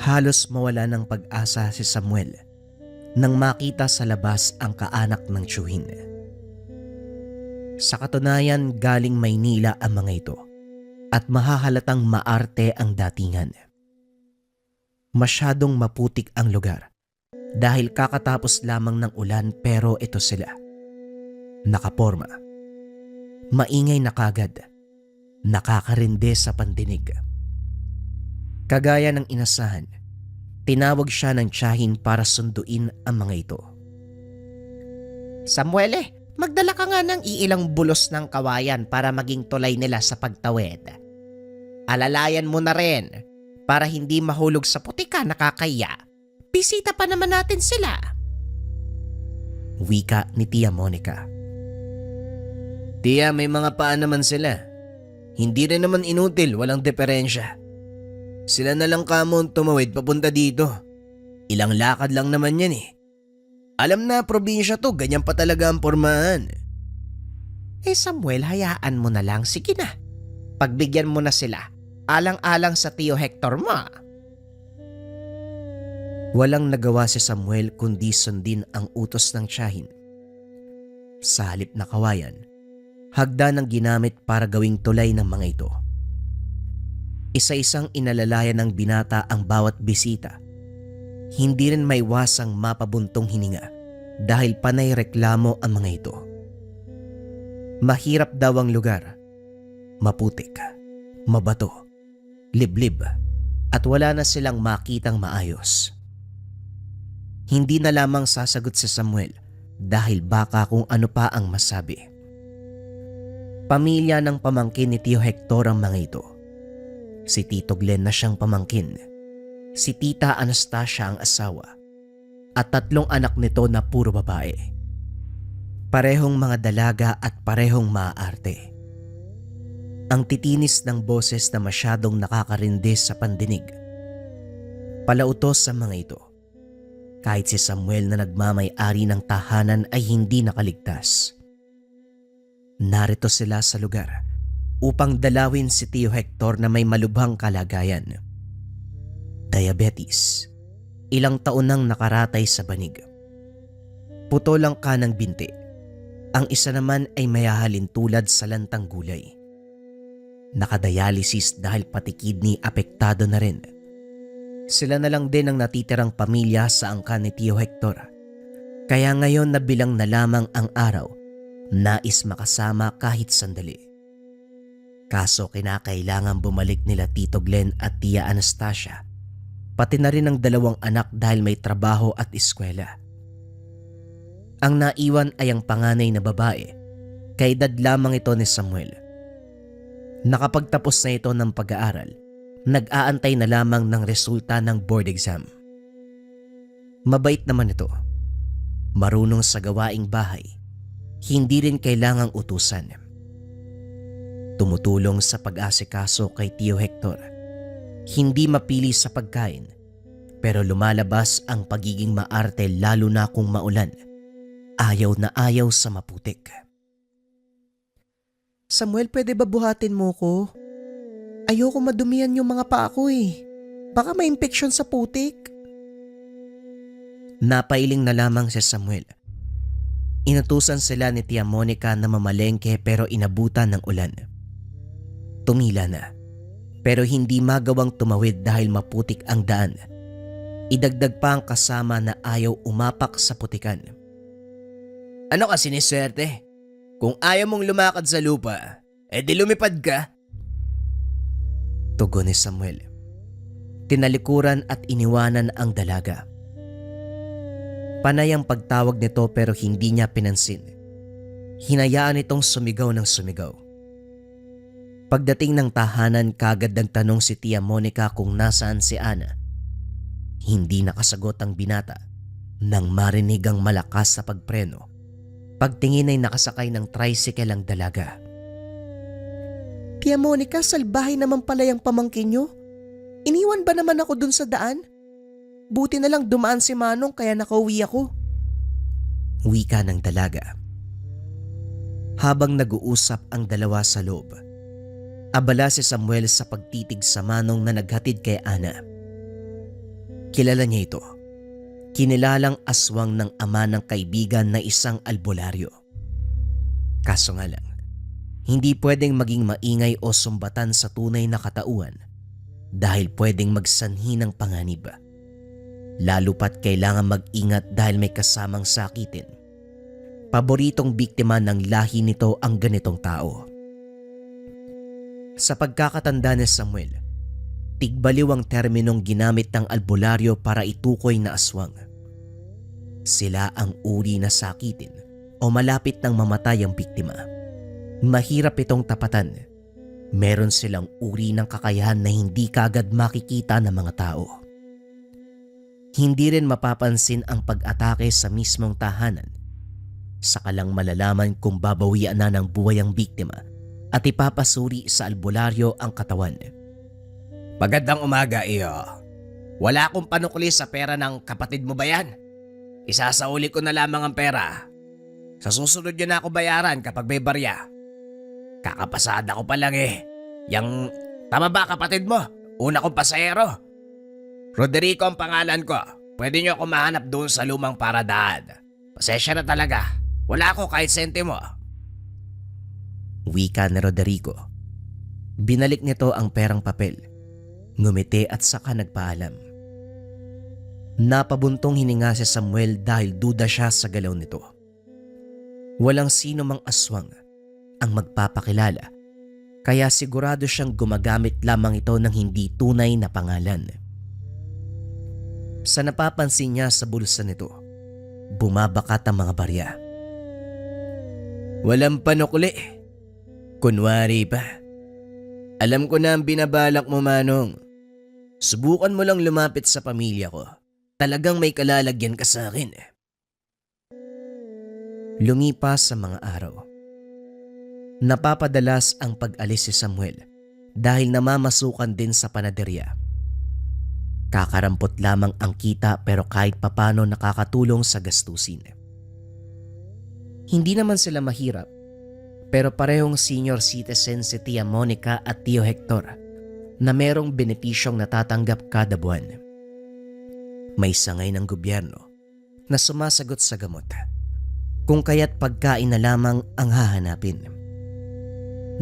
Speaker 1: Halos mawala ng pag-asa si Samuel nang makita sa labas ang kaanak ng tiyuhin. Sa katunayan, galing Maynila ang mga ito at mahahalatang maarte ang datingan. Masyadong maputik ang lugar dahil kakatapos lamang ng ulan, pero ito sila. Nakaporma. Maingay na kagad. Nakakarindi sa pandinig. Kagaya ng inasahan, tinawag siya ng tiyahin para sunduin ang mga ito.
Speaker 2: Samuel, magdala ka nga ng iilang bulos ng kawayan para maging tulay nila sa pagtawid. Alalayan mo na rin para hindi mahulog sa putika, nakakaya. Bisita pa naman natin sila.
Speaker 1: Wika ni Tia Monica. Tia, may mga paa naman sila. Hindi rin naman inutil, walang diferensya. Sila na lang kamon tumawid papunta dito. Ilang lakad lang naman yan eh. Alam na, probinsya to, ganyan pa talaga ang pormahan.
Speaker 2: Samuel, hayaan mo na lang. Sige na. Pagbigyan mo na sila. Alang-alang sa Tio Hector mo.
Speaker 1: Walang nagawa si Samuel kundi sundin ang utos ng tiyahin. Sa halip na kawayan, hagdan ang ginamit para gawing tulay ng mga ito. Isa-isang inalalayan ng binata ang bawat bisita. Hindi rin maiwasang mapabuntong hininga dahil panay reklamo ang mga ito. Mahirap daw ang lugar. Maputik, mabato, liblib, at wala na silang makitang maayos. Hindi na lamang sasagot si Samuel dahil baka kung ano pa ang masabi. Pamilya ng pamangkin ni Tio Hector ang mga ito. Si Tito Glenn na siyang pamangkin, si Tita Anastasia ang asawa, at 3 anak nito na puro babae. Parehong mga dalaga at parehong maaarte. Ang titinis ng boses na masyadong nakakarindi sa pandinig. Palautos sa mga ito. Kahit si Samuel na nagmamay-ari ng tahanan ay hindi nakaligtas. Narito sila sa lugar upang dalawin si Tio Hector na may malubhang kalagayan. Diabetes. Ilang taon nang nakaratay sa banig. Putol ang kanang binti. Ang isa naman ay mayahalin tulad sa lantang gulay. Nakadialysis dahil pati kidney apektado na rin. Sila na lang din ang natitirang pamilya sa angkan ni Tio Hector. Kaya ngayon na bilang na lamang ang araw, nais makasama kahit sandali. Kaso kinakailangan bumalik nila Tito Glenn at Tia Anastasia, pati na rin ang 2 anak dahil may trabaho at eskwela. Ang naiwan ay ang panganay na babae, kaedad lamang ito ni Samuel. Nakapagtapos na ito ng pag-aaral, nag-aantay na lamang ng resulta ng board exam. Mabait naman ito, marunong sa gawaing bahay, hindi rin kailangang utusan. Tumutulong sa pag-asikaso kay Tio Hector. Hindi mapili sa pagkain, pero lumalabas ang pagiging maarte lalo na kung maulan. Ayaw na ayaw sa maputik.
Speaker 2: Samuel, pwede ba buhatin mo ko? Ayoko madumihan yung mga paa ko eh. Baka may infeksyon sa putik.
Speaker 1: Napailing na lamang si Samuel. Inutusan sila ni Tia Monica na mamalengke pero inabutan ng ulan. Tumila na, pero hindi magawang tumawid dahil maputik ang daan. Idagdag pa ang kasama na ayaw umapak sa putikan. Ano kasi ni swerte? Kung ayaw mong lumakad sa lupa, edi lumipad ka. Tugon ni Samuel. Tinalikuran at iniwanan ang dalaga. Panay ang pagtawag nito pero hindi niya pinansin. Hinayaan itong sumigaw ng sumigaw. Pagdating ng tahanan, kagad nagtanong si Tia Monica kung nasaan si Ana. Hindi nakasagot ang binata nang marinig ang malakas na pagpreno. Pagtingin ay nakasakay ng tricycle ang dalaga.
Speaker 2: Tia Monica, salbahay naman pala yung pamangkin nyo. Iniwan ba naman ako dun sa daan? Buti na lang dumaan si Manong kaya nakauwi ako.
Speaker 1: Wika ng dalaga. Habang nag-uusap ang dalawa sa loob, abala si Samuel sa pagtitig sa Manong na naghatid kay Ana. Kilala niya ito. Kinilalang aswang ng ama ng kaibigan na isang albularyo. Kaso nga lang, hindi pwedeng maging maingay o sumbatan sa tunay na katauhan dahil pwedeng magsanhi ng panganib. Lalo pat kailangan mag-ingat dahil may kasamang sakitin. Paboritong biktima ng lahi nito ang ganitong tao. Sa pagkakatanda ni Samuel, tigbaliw ang terminong ginamit ng albularyo para itukoy na aswang. Sila ang uri na sakitin o malapit ng mamatay ang biktima. Mahirap itong tapatan. Meron silang uri ng kakayahan na hindi kaagad makikita ng mga tao. Hindi rin mapapansin ang pag-atake sa mismong tahanan. Saka lang malalaman kung babawian na ng buhay ang biktima at ipapasuri sa albularyo ang katawan.
Speaker 4: Magandang umaga, iyo. Wala akong panukli sa pera ng kapatid mo ba yan? Isasauli ko na lamang ang pera. Sa susunod yun na ako bayaran kapag may barya. Kakapasada ko pa lang eh. Tama ba kapatid mo? Una kong pasahero. Roderico ang pangalan ko. Pwede niyo ako mahanap doon sa lumang paradaan. Pasensya na talaga. Wala ako kahit sentimo.
Speaker 1: Wika ni Roderico. Binalik nito ang perang papel. Ngumiti at saka nagpaalam. Napabuntong hininga si Samuel dahil duda siya sa galaw nito. Walang sino mang aswang ang magpapakilala, kaya sigurado siyang gumagamit lamang ito ng hindi tunay na pangalan. Sa napapansin niya sa bulsa nito, bumabakat ang mga barya.
Speaker 4: Walang panukli. Kunwari pa. Alam ko na ang binabalak mo, Manong. Subukan mo lang lumapit sa pamilya ko. Talagang may kalalagyan ka sa akin.
Speaker 1: Lumipas sa mga araw. Napapadalas ang pag-alis si Samuel dahil namamasukan din sa panaderya. Kakarampot lamang ang kita pero kahit papano nakakatulong sa gastusin. Hindi naman sila mahirap pero parehong senior citizen si Tia Monica at Tio Hector na merong benepisyong natatanggap kada buwan. May sangay ng gobyerno na sumasagot sa gamot, kung kaya't pagkain na lamang ang hahanapin.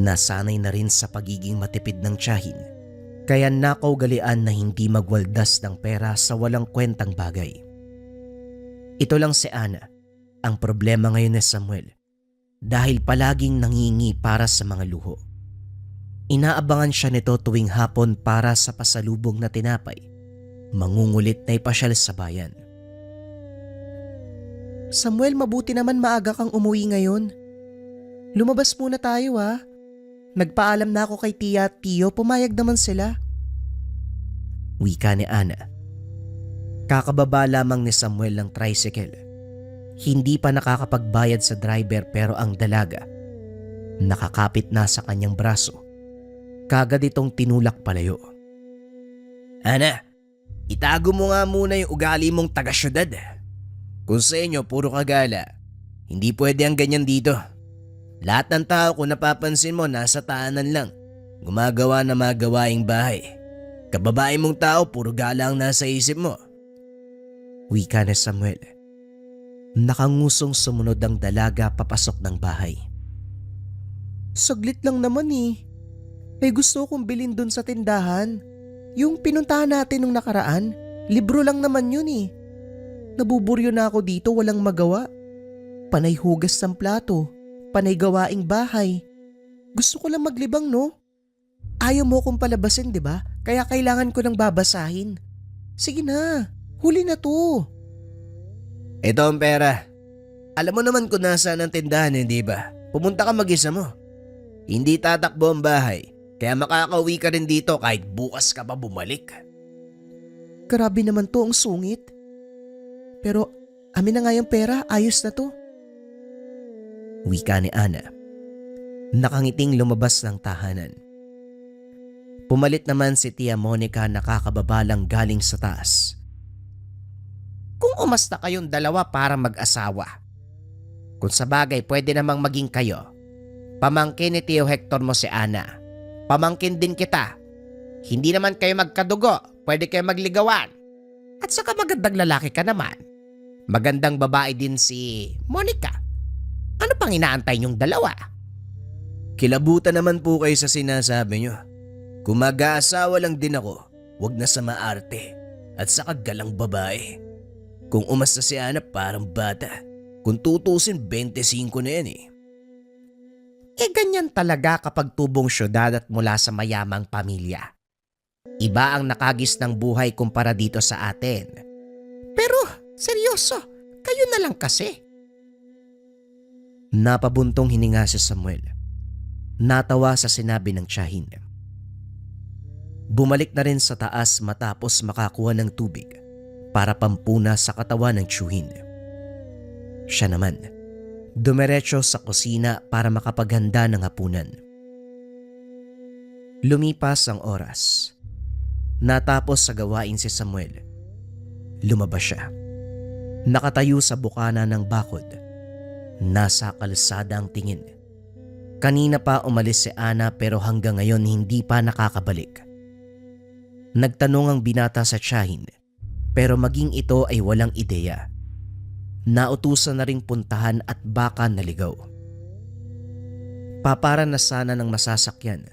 Speaker 1: Nasanay na rin sa pagiging matipid ng tiyahin, kaya nakaugalian na hindi magwaldas ng pera sa walang kwentang bagay. Ito lang si Ana, ang problema ngayon ni Samuel, dahil palaging nangingi para sa mga luho. Inaabangan siya nito tuwing hapon para sa pasalubong na tinapay. Mangungulit na ipasyal sa bayan.
Speaker 2: Samuel, mabuti naman maaga kang umuwi ngayon. Lumabas muna tayo ha. Nagpaalam na ako kay Tia at Tio, pumayag naman sila.
Speaker 1: Wika ni Ana. Kakababa lamang ni Samuel ng tricycle. Hindi pa nakakapagbayad sa driver pero ang dalaga nakakapit na sa kanyang braso. Kagad itong tinulak palayo.
Speaker 4: Ana, itago mo nga muna yung ugali mong taga-syudad. Kung sa inyo puro kagala, hindi pwede ang ganyan dito. Lahat ng tao kung napapansin mo nasa taanan lang, gumagawa na mga gawaing bahay. Kababae mong tao puro gala ang nasa isip mo.
Speaker 1: Wika ni Samuel. Nakangusong sumunod ang dalaga papasok ng bahay.
Speaker 2: Saglit lang naman eh. May gusto kong bilhin dun sa tindahan. Yung pinuntahan natin nung nakaraan, libro lang naman yun eh. Nabuburyo na ako dito, walang magawa. Panay hugas ng plato, panay gawaing bahay. Gusto ko lang maglibang no? Ayaw mo kong palabasin, di ba? Kaya kailangan ko nang babasahin. Sige na, huli na to.
Speaker 4: Ito ang pera. Alam mo naman kung nasaan ang tindahan, hindi ba? Pumunta ka mag-isa mo. Hindi tatakbo ang bahay, kaya makakauwi ka rin dito kahit bukas ka pa bumalik.
Speaker 2: Grabe naman to, ang sungit. Pero amin na nga yung pera, ayos na to.
Speaker 1: Wika ni Ana. Nakangiting lumabas ng tahanan. Pumalit naman si Tia Monica na kakababalang galing sa taas.
Speaker 4: Kung umasta kayong dalawa para mag-asawa. Kung sa bagay pwede namang maging kayo. Pamangkin ni Tio Hector mo si Ana. Pamangkin din kita. Hindi naman kayo magkadugo, pwede kayo magligawan. At saka magandang lalaki ka naman. Magandang babae din si Monica. Ano pang inaantay niyong dalawa?
Speaker 1: Kilabutan naman po kayo sa sinasabi nyo. Kung mag-aasawa lang din ako, wag na sa maarte at sa kagalang babae. Kung umasta si Ana parang bata. Kung tutusin 25 na yan eh.
Speaker 4: Ganyan talaga kapag tubong syudad at mula sa mayamang pamilya. Iba ang nakagis ng buhay kumpara dito sa atin. Pero seryoso, kayo na lang kasi.
Speaker 1: Napabuntong hininga si Samuel. Natawa sa sinabi ng tiyahin. Bumalik na rin sa taas matapos makakuha ng tubig para pampuna sa katawan ng tiyuhin. Siya naman, dumiretso sa kusina para makapaghanda ng hapunan. Lumipas ang oras. Natapos sa gawain si Samuel. Lumabas siya. Nakatayo sa bukana ng bakod. Nasa kalsada ang tingin. Kanina pa umalis si Ana pero hanggang ngayon hindi pa nakakabalik. Nagtanong ang binata sa tiyahin pero maging ito ay walang ideya. Nautusan na ring puntahan at baka naligaw. Papara na sana ng masasakyan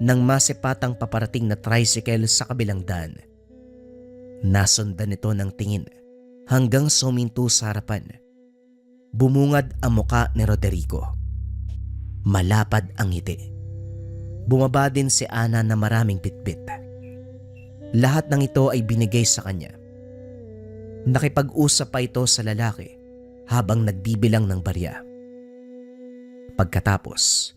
Speaker 1: nang masipatang paparating na tricycle sa kabilang daan. Nasundan nito ng tingin hanggang suminto sa harapan. Bumungad ang muka ni Roderico. Malapad ang ngiti. Bumaba din si Ana na maraming bitbit. Lahat ng ito ay binigay sa kanya. Nakipag-usap pa ito sa lalaki habang nagbibilang ng barya. Pagkatapos,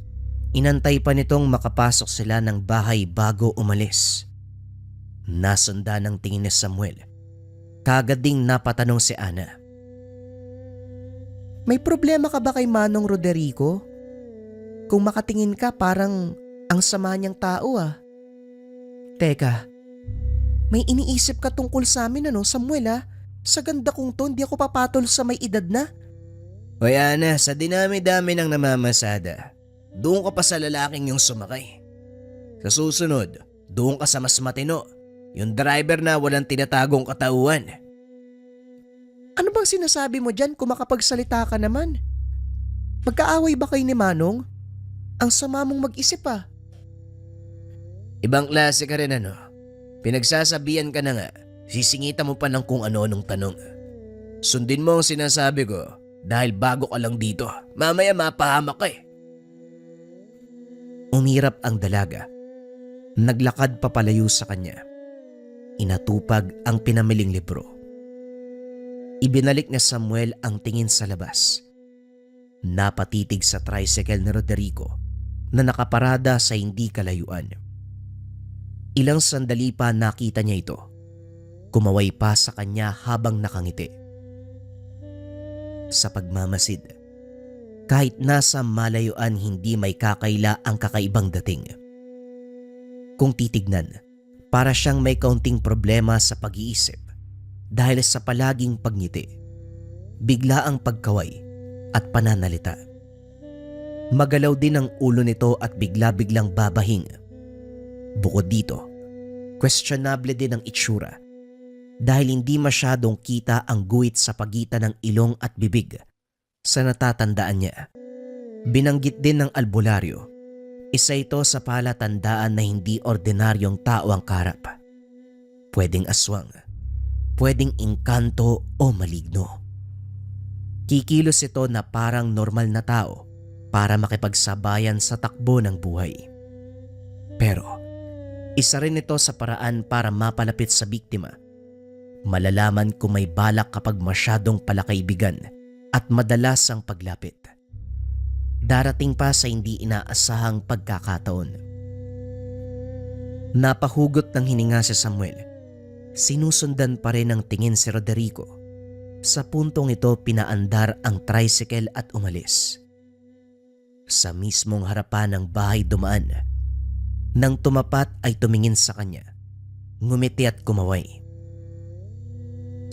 Speaker 1: inantay pa nitong makapasok sila ng bahay bago umalis. Nasundan ng tingin ni Samuel. Kagad ding napatanong si Ana.
Speaker 2: May problema ka ba kay Manong Roderico? Kung makatingin ka parang ang sama niyang tao ah. Teka, may iniisip ka tungkol sa amin ano Samuel ah? Sa ganda kong to, hindi ako papatol sa may edad na.
Speaker 1: Hoy Ana, sa dinami-dami ng namamasada, doon ka pa sa lalaking yung sumakay. Sa susunod, doon ka sa mas matino, yung driver na walang tinatagong katauhan.
Speaker 2: Ano bang sinasabi mo dyan kung makapagsalita ka naman? Magkaaway ba kayo ni Manong? Ang sama mong mag-isip ah.
Speaker 1: Ibang klase ka rin ano. Pinagsasabihan ka na nga, sisingita mo pa ng kung ano-anong tanong. Sundin mo ang sinasabi ko dahil bago ka lang dito. Mamaya mapahamak ka eh. Umirap ang dalaga. Naglakad papalayo sa kanya. Inatupag ang pinamiling libro. Ibinalik ni Samuel ang tingin sa labas. Napatitig sa tricycle ni Roderico na nakaparada sa hindi kalayuan. Ilang sandali pa nakita niya ito. Kumaway pa sa kanya habang nakangiti. Sa pagmamasid, kahit nasa malayuan hindi may kakaila ang kakaibang dating. Kung titignan, para siyang may kaunting problema sa pag-iisip dahil sa palaging pagngiti, bigla ang pagkaway at pananalita. Magalaw din ang ulo nito at bigla-biglang babahing. Bukod dito, questionable din ang itsura dahil hindi masyadong kita ang guhit sa pagitan ng ilong at bibig. Sa natatandaan niya, binanggit din ng albularyo, isa ito sa palatandaan na hindi ordinaryong tao ang karap. Pwedeng aswang, pwedeng engkanto o maligno. Kikilos ito na parang normal na tao para makipagsabayan sa takbo ng buhay. Pero isa rin ito sa paraan para mapalapit sa biktima. Malalaman kung may balak kapag masyadong palakaibigan at madalas ang paglapit. Darating pa sa hindi inaasahang pagkakataon. Napahugot ng hininga si Samuel Sinusundan pa rin ng tingin si Roderico. Sa puntong ito pinaandar ang tricycle at umalis. Sa mismong harapan ng bahay dumaan. Nang tumapat ay tumingin sa kanya. Ngumiti at kumaway.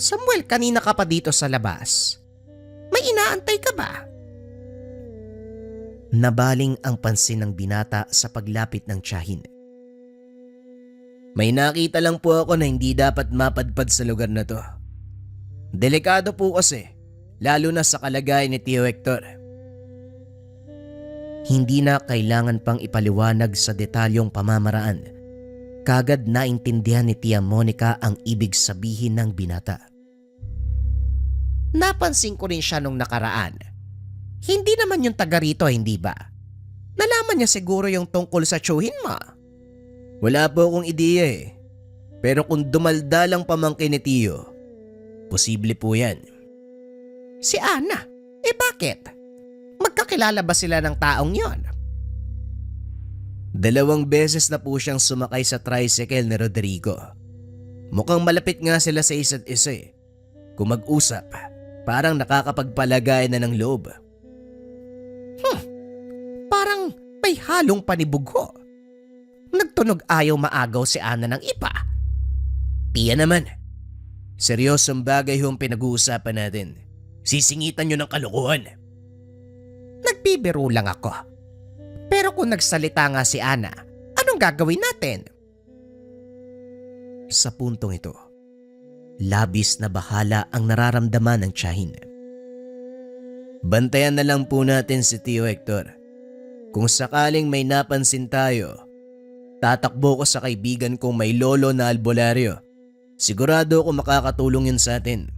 Speaker 2: Samuel, kanina ka pa dito sa labas. May inaantay ka ba?
Speaker 1: Nabaling ang pansin ng binata sa paglapit ng tiyahin.
Speaker 4: May nakita lang po ako na hindi dapat mapadpad sa lugar na to. Delikado po kasi, lalo na sa kalagayan ni Tio Hector.
Speaker 1: Hindi na kailangan pang ipaliwanag sa detalyong pamamaraan. Kagad naintindihan ni Tia Monica ang ibig sabihin ng binata.
Speaker 2: Napansin ko rin siya nung nakaraan. Hindi naman yung taga rito, hindi ba? Nalaman niya siguro yung tungkol sa tsuhin mo.
Speaker 4: Wala po akong ideya eh. Pero kung dumaldalang pamangkin ni Tio, posible po yan.
Speaker 2: Si Ana? Bakit? Magkakilala ba sila ng taong yon?
Speaker 4: 2 beses na po siyang sumakay sa tricycle ni Roderico. Mukhang malapit nga sila sa isa't isa eh. Kung mag-usap, parang nakakapagpalagay na ng loob.
Speaker 2: Parang may halong panibugho. Nagtunog ayaw maagaw si Ana ng iba.
Speaker 4: Tiyan naman. Seryosong bagay yung pinag-uusapan natin. Sisingitan nyo ng kalokohan.
Speaker 2: Nagbibiro lang ako. Pero kung nagsalita nga si Ana, anong gagawin natin?
Speaker 1: Sa puntong ito, labis na bahala ang nararamdaman ng tiyahin.
Speaker 4: Bantayan na lang po natin si Tio Hector. Kung sakaling may napansin tayo, tatakbo ko sa kaibigan kong may lolo na albularyo. Sigurado ako makakatulong yun sa atin.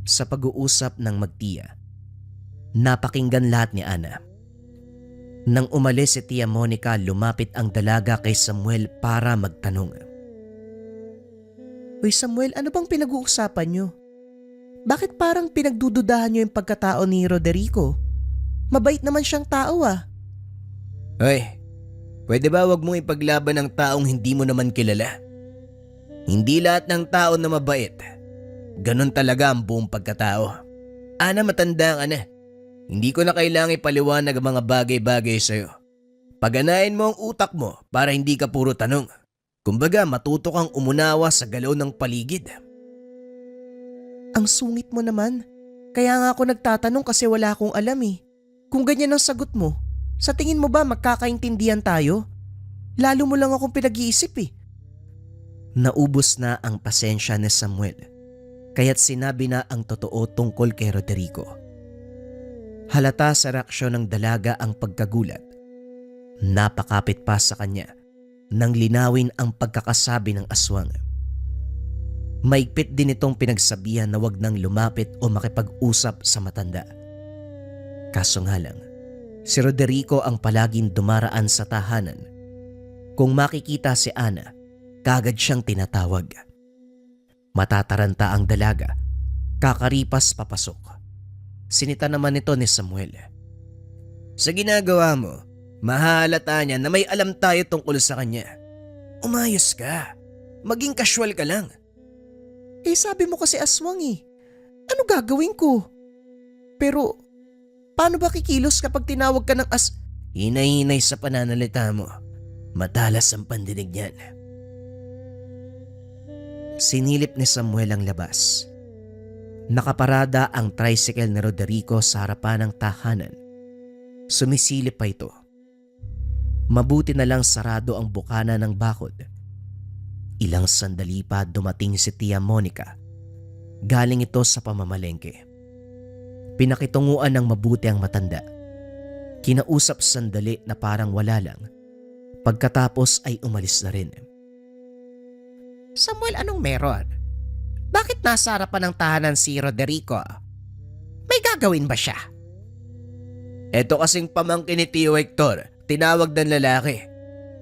Speaker 1: Sa pag-uusap ng magtiya, napakinggan lahat ni Ana. Nang umalis si Tia Monica, lumapit ang dalaga kay Samuel para magtanong.
Speaker 2: Uy Samuel, ano bang pinag-uusapan nyo? Bakit parang pinagdududahan nyo yung pagkatao ni Roderico? Mabait naman siyang tao ah.
Speaker 4: Hoy, pwede ba wag mong ipaglaban ng taong hindi mo naman kilala? Hindi lahat ng tao na mabait. Ganon talaga ang buong pagkatao. Ana, matanda ka na. Hindi ko na kailangang ipaliwanag ang mga bagay-bagay sa'yo. Paganahin mo ang utak mo para hindi ka puro tanong. Kumbaga matuto kang umunawa sa galaw ng paligid.
Speaker 2: Ang sungit mo naman. Kaya nga ako nagtatanong kasi wala akong alam eh. Kung ganyan ang sagot mo, sa tingin mo ba magkakaintindihan tayo? Lalo mo lang akong pinag-iisip eh.
Speaker 1: Naubos na ang pasensya ni Samuel, kaya't sinabi na ang totoo tungkol kay Roderico. Halata sa reaksyon ng dalaga ang pagkagulat. Napakapit pa sa kanya nang linawin ang pagkakasabi ng aswang. Maigpit din itong pinagsabihan na wag nang lumapit o makipag-usap sa matanda. Kaso nga lang, si Roderico ang palaging dumaraan sa tahanan. Kung makikita si Ana, kagad siyang tinatawag. Matataranta ang dalaga, kakaripas papasok. Sinita naman ito ni Samuel.
Speaker 4: Sa ginagawa mo, mahalata niya na may alam tayo tungkol sa kanya. Umayos ka. Maging casual ka lang.
Speaker 2: Sabi mo kasi aswang eh. Ano gagawin ko? Pero, paano ba kikilos kapag tinawag ka ng
Speaker 4: Hinay-hinay sa pananalita mo. Matalas ang pandinig niyan.
Speaker 1: Sinilip ni Samuel ang labas. Nakaparada ang tricycle ni Roderico sa harapan ng tahanan. Sumisilip pa ito. Mabuti na lang sarado ang bukana ng bakod. Ilang sandali pa dumating si Tia Monica. Galing ito sa pamamalengke. Pinakitunguan ng mabuti ang matanda. Kinausap sandali na parang wala lang. Pagkatapos ay umalis na rin.
Speaker 2: Samuel, anong meron? Bakit nasa harapan ng tahanan si Roderico? May gagawin ba siya?
Speaker 4: Eto kasing pamangkin ni Tio Hector, tinawag ng lalaki.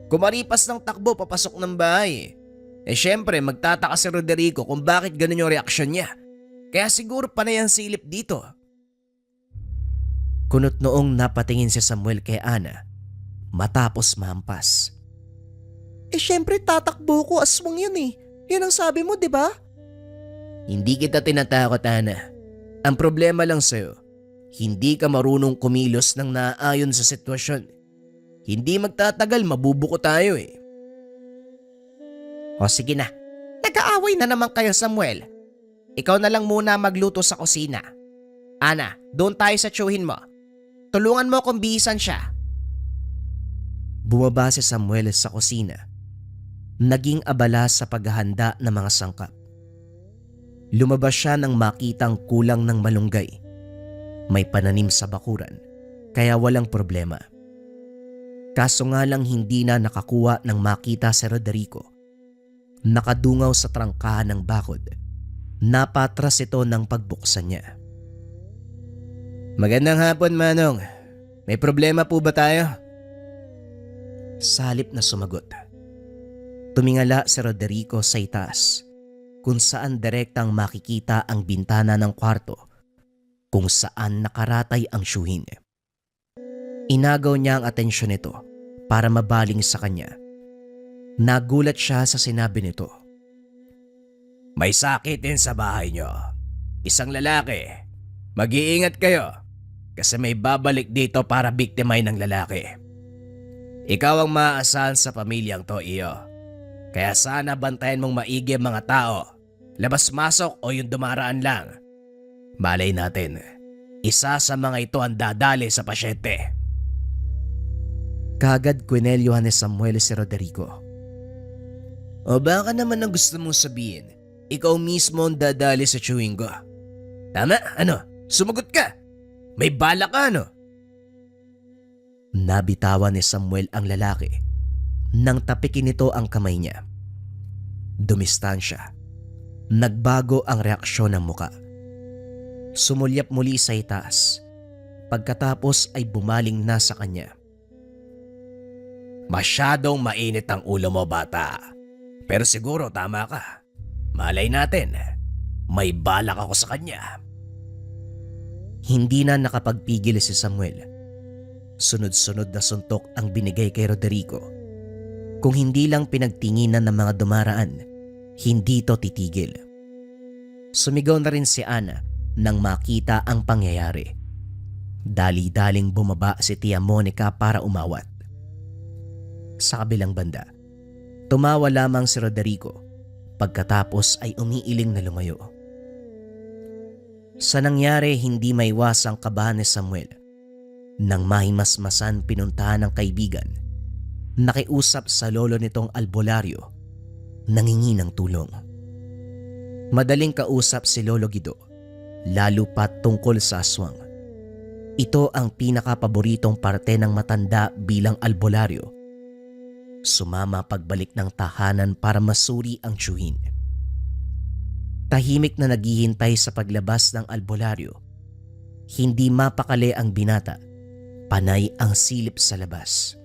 Speaker 4: Kumaripas ng takbo papasok ng bahay. Syempre magtataka si Roderico kung bakit ganun yung reaksyon niya. Kaya siguro panay ang silip dito.
Speaker 1: Kunot noong napatingin si Samuel kay Ana matapos mahampas.
Speaker 2: Syempre tatakbo ko, aswang yun eh. Yun ang sabi mo, di ba?
Speaker 1: Hindi kita tinatakot, Ana. Ang problema lang sa'yo, hindi ka marunong kumilos ng naaayon sa sitwasyon. Hindi magtatagal, mabubuko tayo eh. O sige na, nag-aaway na naman kayo, Samuel. Ikaw na lang muna magluto sa kusina. Ana, doon tayo sa tsuhin mo. Tulungan mo kung bihisan siya. Bumaba si Samuel sa kusina. Naging abala sa paghahanda ng mga sangkap. Lumabas siya nang makitang kulang ng malunggay. May pananim sa bakuran, kaya walang problema. Kaso nga lang hindi na nakakuha ng makita si Roderico. Nakadungaw sa trangkahan ng bakod. Napatras ito ng pagbuksan niya. Magandang hapon, Manong. May problema po ba tayo? Salip na sumagot. Tumingala si Roderico sa itaas, kung saan direktang makikita ang bintana ng kwarto, kung saan nakaratay ang syuhin. Inagaw niya ang atensyon nito para mabaling sa kanya. Nagulat siya sa sinabi nito.
Speaker 4: May sakit din sa bahay nyo. Isang lalaki. Mag-iingat kayo kasi may babalik dito para biktimahin ng lalaki. Ikaw ang maaasahan sa pamilyang to, iyo. Kaya sana bantayan mong maigi ang mga tao. Labas-masok o yung dumaraan lang. Malay natin, isa sa mga ito ang dadali sa pasyente.
Speaker 1: Kagad kwinelyohan ni Samuel si Roderico. O baka naman ang gusto mong sabihin, ikaw mismo ang dadali sa chewing ko. Tama? Ano? Sumagot ka! May bala ka, ano? Nabitawan ni Samuel ang lalaki nang tapikin nito ang kamay niya. Dumistansya. Nagbago ang reaksyon ng muka. Sumulyap muli sa itaas. Pagkatapos ay bumaling na sa kanya.
Speaker 4: Masyadong mainit ang ulo mo, bata. Pero siguro tama ka. Malay natin, may balak ako sa kanya.
Speaker 1: Hindi na nakapagpigil si Samuel. Sunod-sunod na suntok ang binigay kay Roderico. Kung hindi lang pinagtinginan ng mga dumaraan, hindi to titigil. Sumigaw na rin si Ana nang makita ang pangyayari. Dali-daling bumaba si Tia Monica para umawat. Sa kabilang banda, tumawa lamang si Roderico pagkatapos ay umiiling na lumayo. Sa nangyari, hindi maiwasang kabahan ni Samuel. Nang mahimasmasan pinuntahan ng kaibigan, nakiusap sa lolo nitong albularyo, nangingi ng tulong. Madaling kausap si Lolo Guido, lalo pat tungkol sa aswang. Ito ang pinakapaboritong parte ng matanda bilang albularyo. Sumama pagbalik ng tahanan para masuri ang tiyuhin. Tahimik na naghihintay sa paglabas ng albularyo. Hindi mapakali ang binata. Panay ang silip sa labas.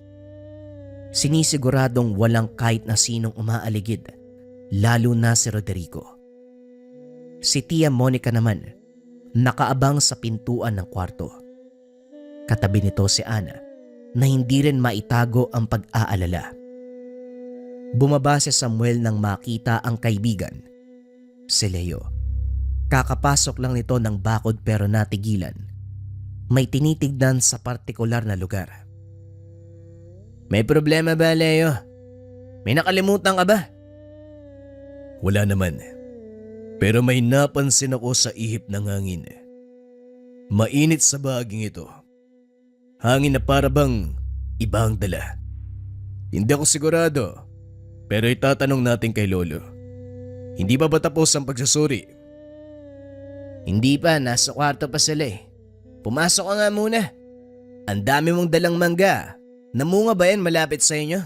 Speaker 1: Sinisiguradong walang kahit na sinong umaaligid, lalo na si Roderico. Si Tia Monica naman, nakaabang sa pintuan ng kwarto. Katabi nito si Ana, na hindi rin maitago ang pag-aalala. Bumaba si Samuel nang makita ang kaibigan, si Leo. Kakapasok lang nito ng bakod pero natigilan. May tinitignan sa partikular na lugar. May problema ba, Leo? May nakalimutan ka ba?
Speaker 4: Wala naman. Pero may napansin ako sa ihip ng hangin. Mainit sa bahaging ito. Hangin na para bang iba ang dala. Hindi ako sigurado, pero itatanong natin kay Lolo. Hindi ba tapos ang pagsusuri?
Speaker 1: Hindi pa, nasa kwarto pa sila eh. Pumasok ka nga muna. Ang dami mong dalang mangga. Namunga ba yan malapit sa inyo?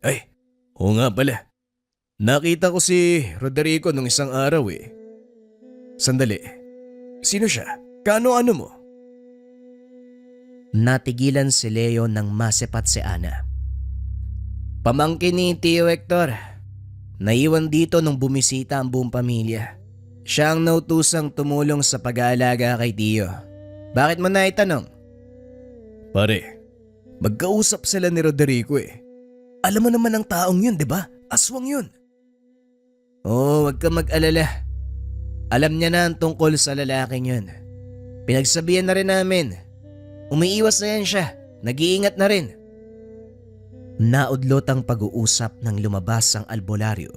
Speaker 4: Ay, oo nga pala. Nakita ko si Roderico nung isang araw eh. Sandali, sino siya? Kaano-ano mo?
Speaker 1: Natigilan si Leo nang masepat si Ana. Pamangkin ni Tio Hector. Naiwan dito nung bumisita ang buong pamilya. Siya ang nautusang tumulong sa pag-aalaga kay Tio. Bakit mo naitanong?
Speaker 4: Pare, magkausap sila ni Roderico eh. Alam mo naman ang taong yun, di ba? Aswang yun.
Speaker 1: Oo, wag ka mag-alala. Alam niya na ang tungkol sa lalaking yun. Pinagsabihan na rin namin. Umiiwas na yan siya. Nag-iingat na rin. Naudlot ang pag-uusap nang lumabas ang albularyo.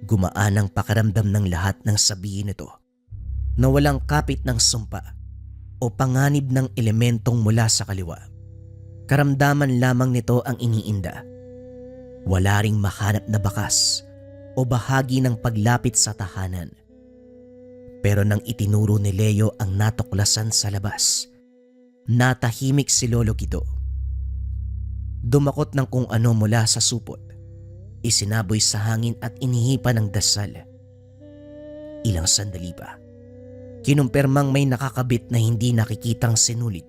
Speaker 1: Gumaan ang pakiramdam ng lahat ng sabihin nito na walang kapit ng sumpa o panganib ng elementong mula sa kaliwa. Karamdaman lamang nito ang iniinda. Wala ring mahanap na bakas o bahagi ng paglapit sa tahanan. Pero nang itinuro ni Leo ang natuklasan sa labas, natahimik si Lolo Guido. Dumakot ng kung ano mula sa supot, isinaboy sa hangin at inihipan ng dasal. Ilang sandali pa, kinumpirmang may nakakabit na hindi nakikitang sinulid,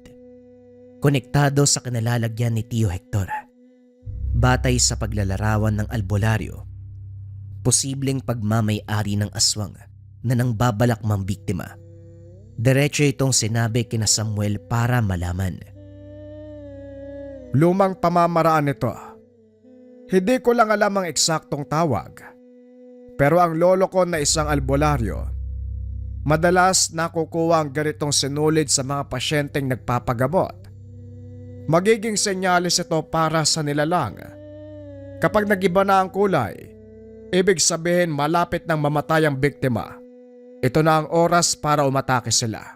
Speaker 1: konektado sa kinalalagyan ni Tio Hector. Batay sa paglalarawan ng albularyo, posibleng pagmamay-ari ng aswang na nang babalak mambiktima. Diretso itong sinabi kina Samuel para malaman.
Speaker 3: Lumang pamamaraan nito. Hindi ko lang alam ang eksaktong tawag. Pero ang lolo ko na isang albularyo, madalas nakukuha ang ganitong sinulid sa mga pasyenteng nagpapagamot. Magiging senyalis ito para sa nilalang. Kapag nagiba na ang kulay, ibig sabihin malapit nang mamatay ang biktima. Ito na ang oras para umatake sila.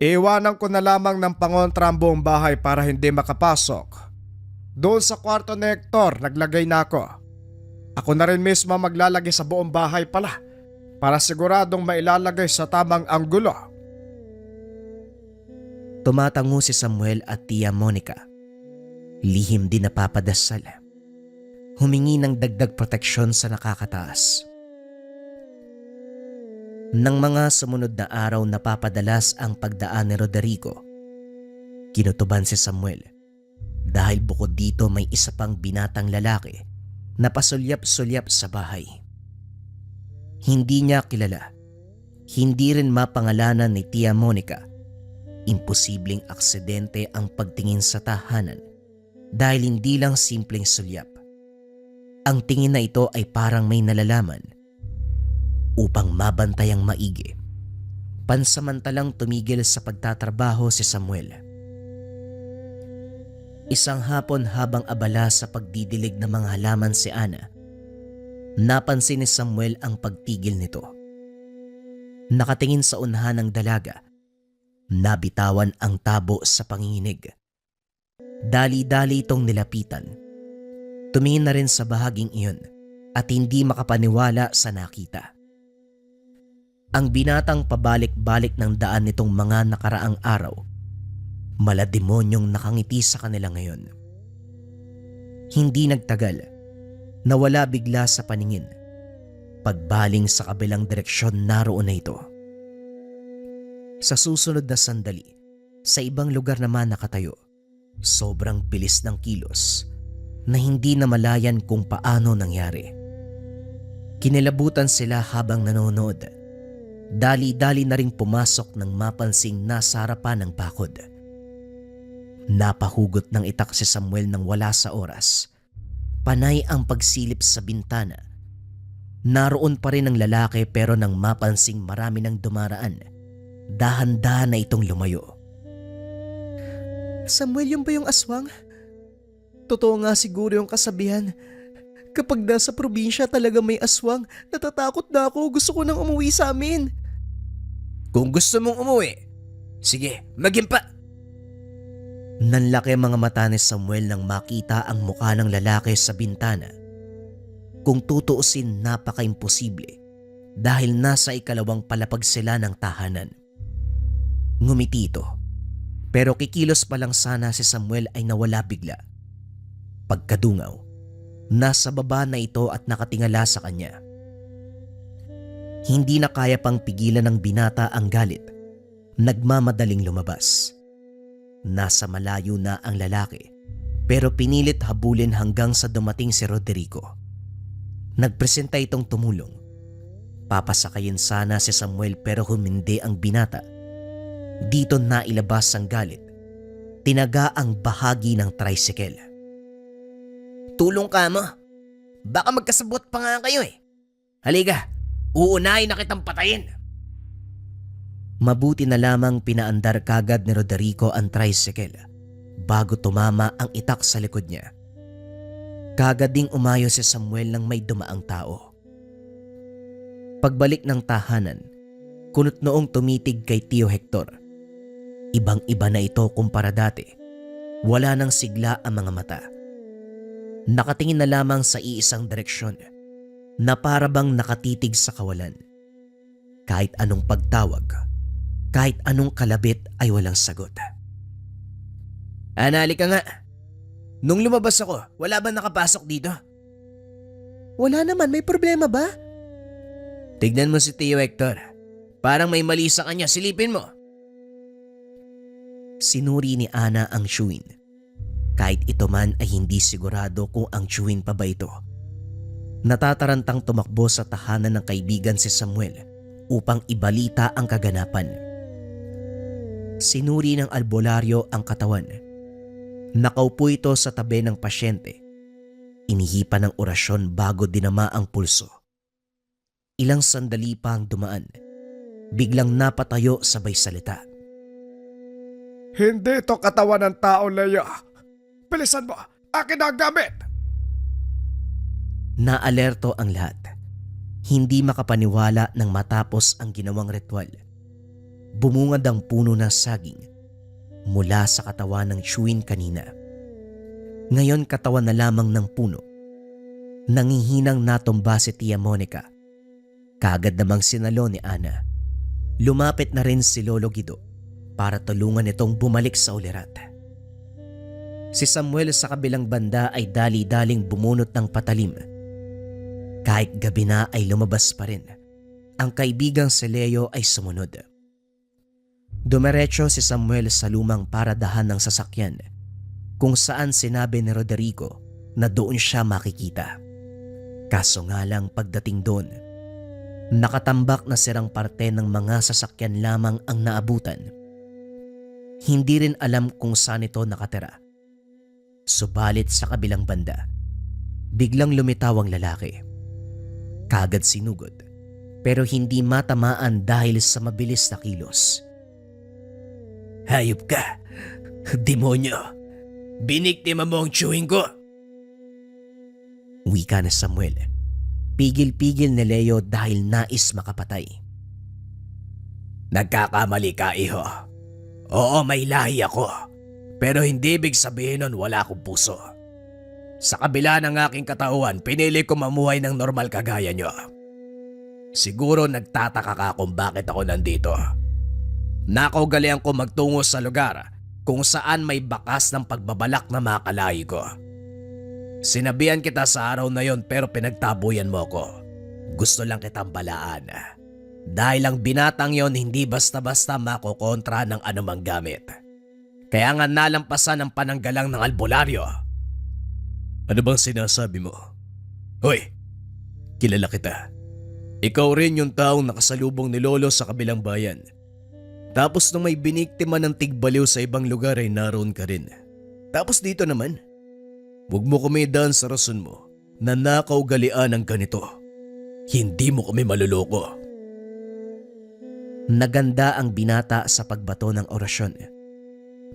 Speaker 3: Iwanan ko na lamang ng pangontra ang buong bahay para hindi makapasok. Doon sa kwarto ni Hector, naglagay na ako. Ako na rin mismo maglalagay sa buong bahay pala para siguradong mailalagay sa tamang anggulo.
Speaker 1: Tumatango si Samuel at Tia Monica. Lihim din napapadasal. Humingi ng dagdag proteksyon sa nakakataas. Nang mga sumunod na araw napapadalas ang pagdaan ni Roderico, kinutuban si Samuel dahil bukod dito may isa pang binatang lalaki na pasulyap-sulyap sa bahay. Hindi niya kilala, hindi rin mapangalanan ni Tia Monica. Imposibleng aksidente ang pagtingin sa tahanan dahil hindi lang simpleng sulyap. Ang tingin na ito ay parang may nalalaman. Upang mabantay ang maigi, pansamantalang tumigil sa pagtatrabaho si Samuel. Isang hapon habang abala sa pagdidilig ng mga halaman si Ana, napansin ni Samuel ang pagtigil nito. Nakatingin sa unahan ng dalaga, nabitawan ang tabo sa panginginig. Dali-dali itong nilapitan. Tumingin na rin sa bahaging iyon at hindi makapaniwala sa nakita. Ang binatang pabalik-balik ng daan nitong mga nakaraang araw, malademonyong nakangiti sa kanila ngayon. Hindi nagtagal, nawala bigla sa paningin. Pagbaling sa kabilang direksyon, naroon na ito. Sa susunod na sandali, sa ibang lugar naman nakatayo, sobrang bilis ng kilos na hindi na malayan kung paano nangyari. Kinilabutan sila habang nanonood. Dali-dali na ring pumasok nang mapansing nasa harapan ng bakod. Napahugot ng itak si Samuel nang wala sa oras. Panay ang pagsilip sa bintana. Naroon pa rin ang lalaki pero nang mapansing marami nang dumaraan, dahan-dahan na itong lumayo.
Speaker 2: Samuel, yun ba yung aswang? Totoo nga siguro yung kasabihan. Kapag nasa probinsya talaga may aswang, natatakot na ako. Gusto ko nang umuwi sa amin.
Speaker 4: Kung gusto mong umuwi, sige, magimpa.
Speaker 1: Nanlaki ang mga mata ni Samuel nang makita ang mukha ng lalaki sa bintana. Kung tutuusin, napaka-imposible dahil nasa ikalawang palapag sila ng tahanan. Ngumiti ito, pero kikilos pa lang sana si Samuel ay nawala bigla. Pagkadungaw, nasa baba na ito at nakatingala sa kanya. Hindi na kaya pang pigilan ng binata ang galit. Nagmamadaling lumabas. Nasa malayo na ang lalaki pero pinilit habulin hanggang sa dumating si Roderico. Nagpresenta itong tumulong. Papasakayin sana si Samuel pero humindi ang binata. Dito nailabas ang galit. Tinaga ang bahagi ng tricycle.
Speaker 4: Magtulong ka mo. Baka magkasabot pa nga kayo eh. Halika, uunahin na kitang patayin.
Speaker 1: Mabuti na lamang pinaandar kagad ni Roderico ang tricycle bago tumama ang itak sa likod niya. Kagad ding umayo si Samuel nang may dumaang tao. Pagbalik ng tahanan, kunot noong tumitig kay Tio Hector. Ibang-iba na ito kumpara dati. Wala nang sigla ang mga mata. Nakatingin na lamang sa iisang direksyon na para bang nakatitig sa kawalan. Kahit anong pagtawag, kahit anong kalabit ay walang sagot.
Speaker 4: Anali ka nga. Nung lumabas ako, wala ba nakapasok dito?
Speaker 2: Wala naman, may problema ba?
Speaker 4: Tignan mo si Tio Hector. Parang may mali sa kanya, silipin mo.
Speaker 1: Sinuri ni Ana ang chewin. Kahit ito man ay hindi sigurado kung ang chewin pa ba ito. Natatarantang tumakbo sa tahanan ng kaibigan si Samuel upang ibalita ang kaganapan. Sinuri ng albularyo ang katawan. Nakaupo ito sa tabi ng pasyente. Inihipan ng orasyon bago dinama ang pulso. Ilang sandali pa ang dumaan. Biglang napatayo sabay salita.
Speaker 3: Hindi ito katawan ng tao, Leia. Bilisan mo, akin na ang gamit.
Speaker 1: Naalerto ang lahat. Hindi makapaniwala nang matapos ang ginawang ritual. Bumungad ang puno ng saging mula sa katawan ng chewin kanina. Ngayon katawan na lamang ng puno. Nangihinang natumba si Tia Monica. Kaagad namang sinalo ni Ana. Lumapit na rin si Lolo Guido para tulungan itong bumalik sa ulirat. Si Samuel sa kabilang banda ay dali-daling bumunot ng patalim. Kahit gabi na ay lumabas pa rin. Ang kaibigang si Leo ay sumunod. Dumiretso si Samuel sa lumang paradahan ng sasakyan kung saan sinabi ni Roderico na doon siya makikita. Kaso nga lang pagdating doon, nakatambak na sirang parte ng mga sasakyan lamang ang naabutan. Hindi rin alam kung saan ito nakatira. Subalit sa kabilang banda, biglang lumitaw ang lalaki. Kagad sinugod, pero hindi matamaan dahil sa mabilis na kilos.
Speaker 4: Hayop ka! Demonyo! Biniktima mo ang chewing ko!
Speaker 1: Wika na Samuel. Pigil-pigil ni Leo dahil nais makapatay.
Speaker 4: Nagkakamali ka, iho. Oo, may lahi ako. Pero hindi ibig sabihin nun wala akong puso. Sa kabila ng aking katauhan, pinili ko mamuhay ng normal kagaya nyo. Siguro nagtataka ka kung bakit ako nandito. Nakaugalian ko magtungo sa lugar kung saan may bakas ng pagbabalak na makalahi ko. Sinabihan kita sa araw na yon pero pinagtabuyan mo ko. Gusto lang kitang balaan. Dahil ang binatang yon hindi basta-basta makokontra ng anumang gamit. Kaya nga nalampasan ang pananggalang ng albularyo. Ano bang sinasabi mo? Hoy, kilala kita. Ikaw rin yung taong nakasalubong ni Lolo sa kabilang bayan. Tapos nung may biniktima ng tigbaliw sa ibang lugar ay naroon ka rin. Tapos dito naman, huwag mo kami daan sa rason mo na nakaugalian ng ganito. Hindi mo kami maluloko.
Speaker 1: Naganda ang binata sa pagbato ng orasyon.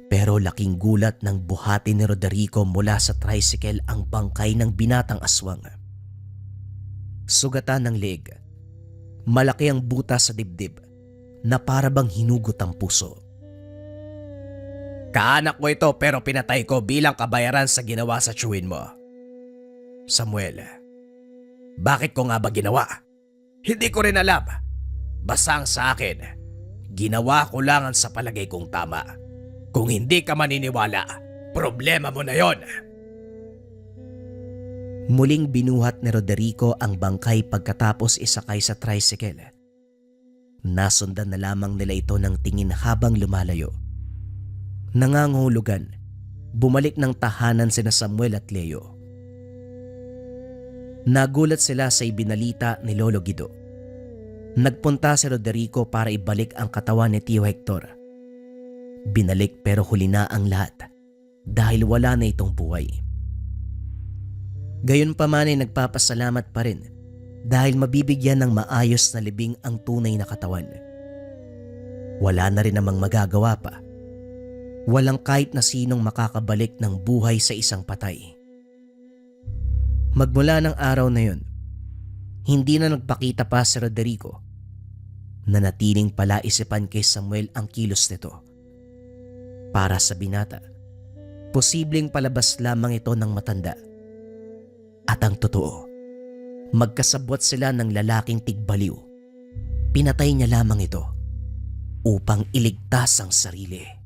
Speaker 1: Pero laking gulat ng buhati ni Roderico mula sa tricycle ang bangkay ng binatang aswang. Sugatan ng leeg. Malaki ang buta sa dibdib na para bang hinugot ang puso.
Speaker 4: Kaanak mo ito pero pinatay ko bilang kabayaran sa ginawa sa chewin mo. Samuel, bakit ko nga ba ginawa? Hindi ko rin alam. Basta ang sa akin, ginawa ko lang ang sa palagay kong tama. Kung hindi ka maniniwala, problema mo na yon.
Speaker 1: Muling binuhat ni Roderico ang bangkay pagkatapos isakay sa tricycle. Nasundan na lamang nila ito ng tingin habang lumalayo. Nangangahulugan, bumalik ng tahanan sina Samuel at Leo. Nagulat sila sa ibinalita ni Lolo Guido. Nagpunta si Roderico para ibalik ang katawan ni Tio Hector. Binalik pero huli na ang lahat dahil wala na itong buhay. Gayunpaman ay nagpapasalamat pa rin dahil mabibigyan ng maayos na libing ang tunay na katawan. Wala na rin namang magagawa pa. Walang kahit na sinong makakabalik ng buhay sa isang patay. Magmula ng araw na yun, hindi na nagpakita pa si Roderico. Nanatiling palaisipan kay Samuel ang kilos nito. Para sa binata, posibleng palabas lamang ito ng matanda. At ang totoo, magkasabwat sila ng lalaking tigbaliw. Pinatay niya lamang ito upang iligtas ang sarili.